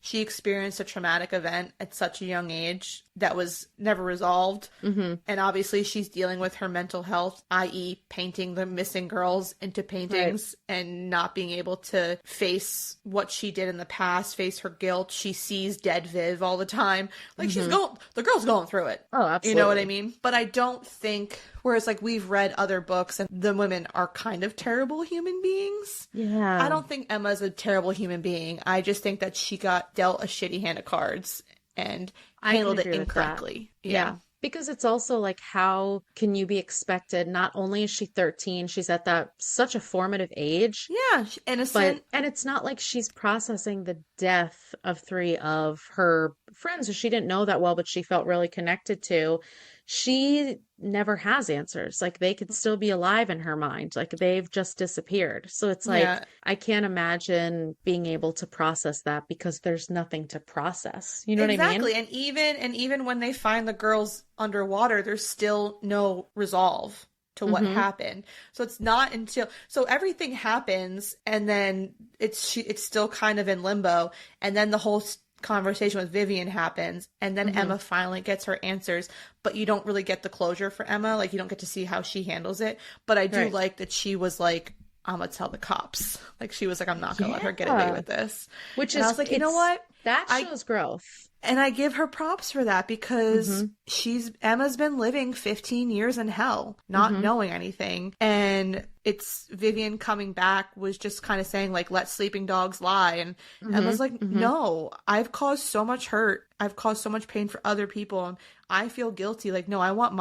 she experienced a traumatic event at such a young age that was never resolved. Mm-hmm. And obviously she's dealing with her mental health, i.e. painting the missing girls into paintings and not being able to face what she did in the past, face her guilt. She sees dead Viv all the time. Like the girl's going through it. Oh, absolutely. You know what I mean? But I don't think, whereas like we've read other books and the women are kind of terrible human beings. Yeah. I don't think Emma's a terrible human being. I just think that she got dealt a shitty hand of cards and I can handled it agree with that. incorrectly. Yeah. Because it's also like, how can you be expected? Not only is she 13, she's at that such a formative age, Yeah, innocent. and it's not like she's processing the death of 3 of her friends who she didn't know that well, but she felt really connected to. She never has answers. Like, they could still be alive in her mind. Like, they've just disappeared. So it's like, Yeah. I can't imagine being able to process that because there's nothing to process. You know what I Exactly. mean? And even when they find the girls underwater, there's still no resolve to what happened. So it's not until everything happens and then it's still kind of in limbo, and then the whole conversation with Vivian happens, and then Emma finally gets her answers, but you don't really get the closure for Emma. Like, you don't get to see how she handles it. But I do Right. like that she was like, I'm gonna tell the cops. Like, she was like, I'm not gonna let her get away Yeah. with this. Which And is, I was like, you know what? That I- shows growth. And I give her props for that, because Emma's been living 15 years in hell, not knowing anything. And it's Vivian coming back was just kind of saying like, let sleeping dogs lie. And Emma's like, no, I've caused so much hurt. I've caused so much pain for other people. And I feel guilty. Like, no, I want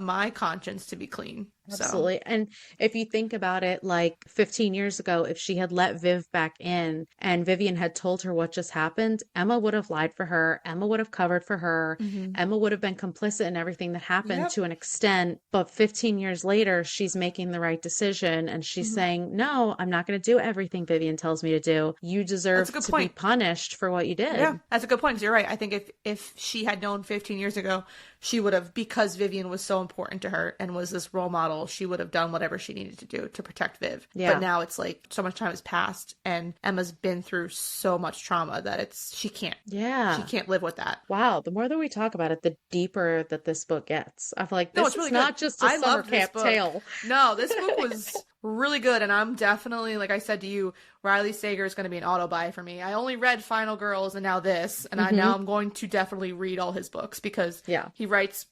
my conscience to be clean. So. Absolutely. And if you think about it, like 15 years ago, if she had let Viv back in and Vivian had told her what just happened, Emma would have lied for her. Emma would have covered for her. Emma would have been complicit in everything that happened Yep. to an extent. But 15 years later, she's making the right decision and she's saying, no, I'm not going to do everything Vivian tells me to do. You deserve That's a good to point. be punished for what you did. Yeah, that's a good point. 'Cause you're right. I think if she had known 15 years ago, she would have, because Vivian was so important to her and was this role model, she would have done whatever she needed to do to protect Viv. Yeah. But now it's like so much time has passed and Emma's been through so much trauma that she can't Yeah. live with that. Wow, the more that we talk about it, the deeper that this book gets. I feel like No, this it's really is not good. just a I summer loved this camp book. tale. No, this book was really good, and I'm definitely, like I said to you, Riley Sager is going to be an auto buy for me. I only read Final Girls and now this, and now I'm going to definitely read all his books because Yeah. he writes.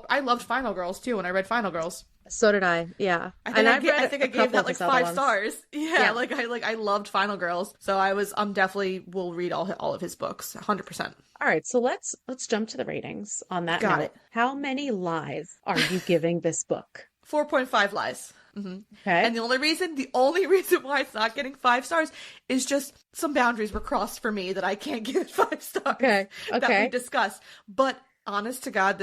I loved Final Girls too when I read Final Girls. So did I. Yeah. I think And I, I've ga- read I think a I gave couple that of like his other 5 ones. stars. Yeah. I loved Final Girls, so I'm definitely will read all of his books 100%. All right, so let's jump to the ratings on that Got note. it. How many lies are you giving this book? 4.5 lies. Okay. And the only reason why it's not getting 5 stars is just some boundaries were crossed for me that I can't give it 5 stars. Okay. That Okay. we discussed. But honest to God,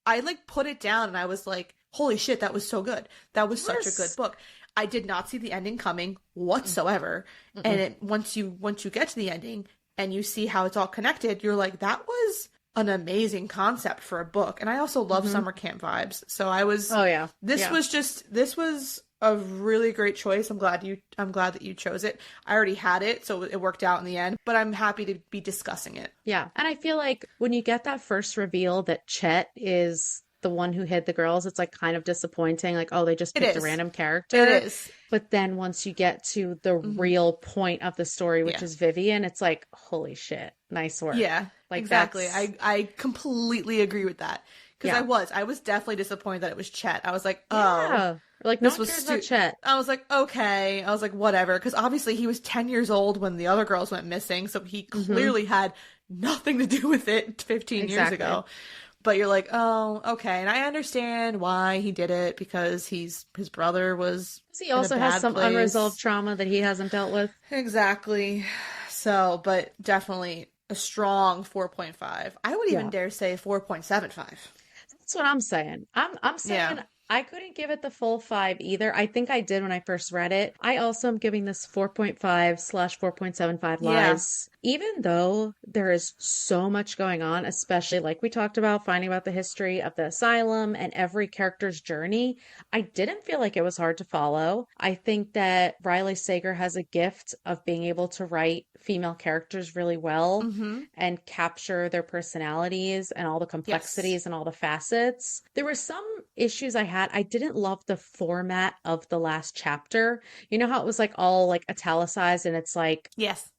I like put it down and I was like, holy shit, that was so good. That was such a good Yes. book. I did not see the ending coming whatsoever. And once you get to the ending and you see how it's all connected, you're like, that was an amazing concept for a book. And I also love summer camp vibes. So Oh yeah. this was a really great choice. I'm glad that you chose it. I already had it, so it worked out in the end, but I'm happy to be discussing it. Yeah. And I feel like when you get that first reveal that Chet is the one who hid the girls, it's like kind of disappointing. Like, oh, they just It picked a is. random character. It is. But then once you get to the real point of the story, which Yeah. is Vivian, it's like, holy shit, nice work. Yeah, Like exactly. that's I completely agree with that. Because Yeah. I was definitely disappointed that it was Chet. I was like, oh, yeah. Like no this one was cares about stu- Chet. I was like, okay. I was like, whatever. Because obviously he was 10 years old when the other girls went missing, so he clearly had nothing to do with it 15 years Exactly. ago. But you're like, oh, okay. And I understand why he did it, because his brother was He in a also has bad some place. unresolved trauma that he hasn't dealt with. Exactly. So, but definitely a strong 4.5. I would even Yeah. dare say 4.75. That's what I'm saying. I'm saying Yeah. I couldn't give it the full 5 either. I think I did when I first read it. I also am giving this 4.5/4.75 Yeah. lives. Even though there is so much going on, especially like we talked about, finding about the history of the asylum and every character's journey, I didn't feel like it was hard to follow. I think that Riley Sager has a gift of being able to write female characters really well Mm-hmm. and capture their personalities and all the complexities and all the facets. There were some issues I had. I didn't love the format of the last chapter. You know how it was like all like italicized and it's like, Yes.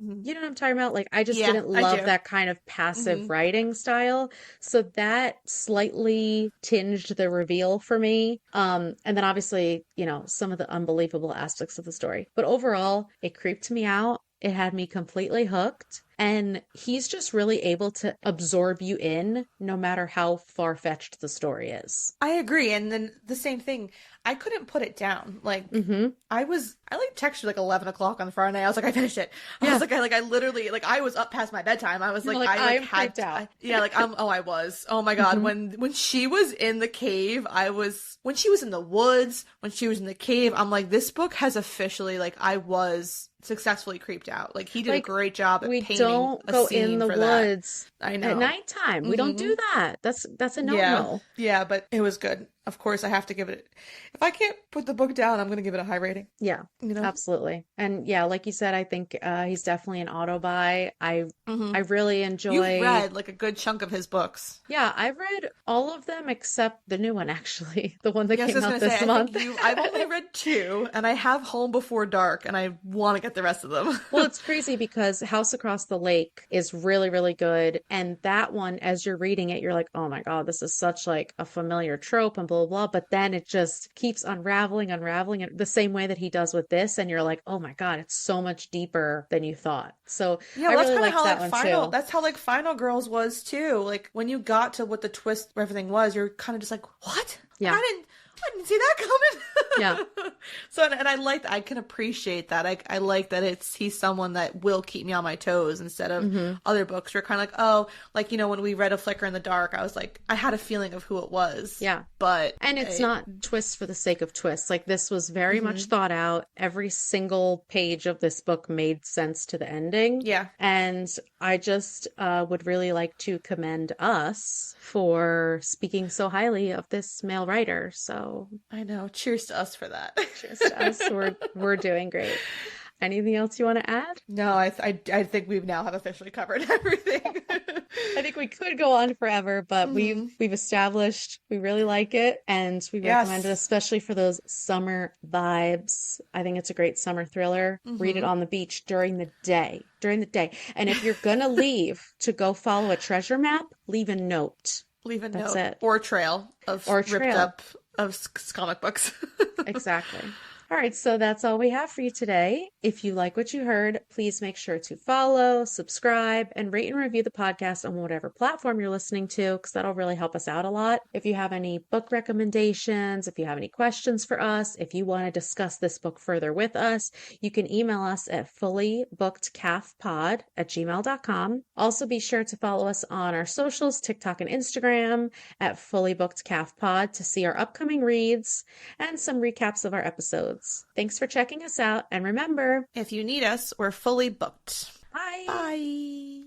Mhm. you know what I'm talking about? Like I just Yeah, didn't I love do. that kind of passive Mhm. writing style. So that slightly tinged the reveal for me. And then obviously, you know, some of the unbelievable aspects of the story. But overall, it creeped me out. It had me completely hooked. And he's just really able to absorb you in no matter how far-fetched the story is. I agree. And then the same thing, I couldn't put it down. Like, Mm-hmm. I like texted you like 11 o'clock on Friday night. I was like, I finished it. I Yeah. was like, I literally, like, I was up past my bedtime. I was You're like, like, I like I'm had, freaked out. yeah, like, I was. Oh my God. Mhm. When she was in the cave, when she was in the woods, when she was in the cave, I'm like, this book has officially, like, I was successfully creeped out. Like, he did a Like, great job at we painting don't a go scene in the for that. woods I know. at nighttime. We don't do that. That's a Yeah. no-no. Yeah, but it was good. Of course, I have to give it. If I can't put the book down, I'm going to give it a high rating. Yeah, You know? absolutely. And yeah, like you said, I think he's definitely an auto buy. I really You've enjoy. read like a good chunk of his books. Yeah, I've read all of them except the new one, actually, the one that Yes, I came was out going to this say, month. I've only read 2, and I have Home Before Dark, and I want to get the rest of them. Well, it's crazy because House Across the Lake is really, really good. And that one, as you're reading it, you're like, oh my God, this is such like a familiar trope and blah, blah, blah. But then it just keeps unraveling the same way that he does with this. And you're like, oh my God, it's so much deeper than you thought. So Yeah, I well, that's really kind of liked how that like one Final. too. That's how like Final Girls was too. Like when you got to what the twist of everything was, you're kind of just like, what? Yeah. I didn't see that coming. Yeah. So and I can appreciate that. I like that he's someone that will keep me on my toes instead of other books where kind of like, oh, like, you know, when we read A Flicker in the Dark, I was like, I had a feeling of who it was. Yeah. But And it's not twists for the sake of twists. Like this was very much thought out. Every single page of this book made sense to the ending. Yeah. And I just would really like to commend us for speaking so highly of this male writer. So I know. Cheers to us for that. cheers to us. We're doing great. Anything else you want to add? No, I think we've now have officially covered everything. I think we could go on forever, but we've established we really like it and we recommend it, especially for those summer vibes. I think it's a great summer thriller. Read it on the beach during the day. And if you're gonna leave to go follow a treasure map, leave a note. Leave a That's note it. or a trail of Or a ripped trail. up of comic books. Exactly. All right, so that's all we have for you today. If you like what you heard, please make sure to follow, subscribe, and rate and review the podcast on whatever platform you're listening to, because that'll really help us out a lot. If you have any book recommendations, if you have any questions for us, if you want to discuss this book further with us, you can email us at fullybookedcalfpod@gmail.com. Also, be sure to follow us on our socials, TikTok and Instagram at fullybookedcalfpod to see our upcoming reads and some recaps of our episodes. Thanks for checking us out, and remember, If you need us, we're fully booked. bye! Bye.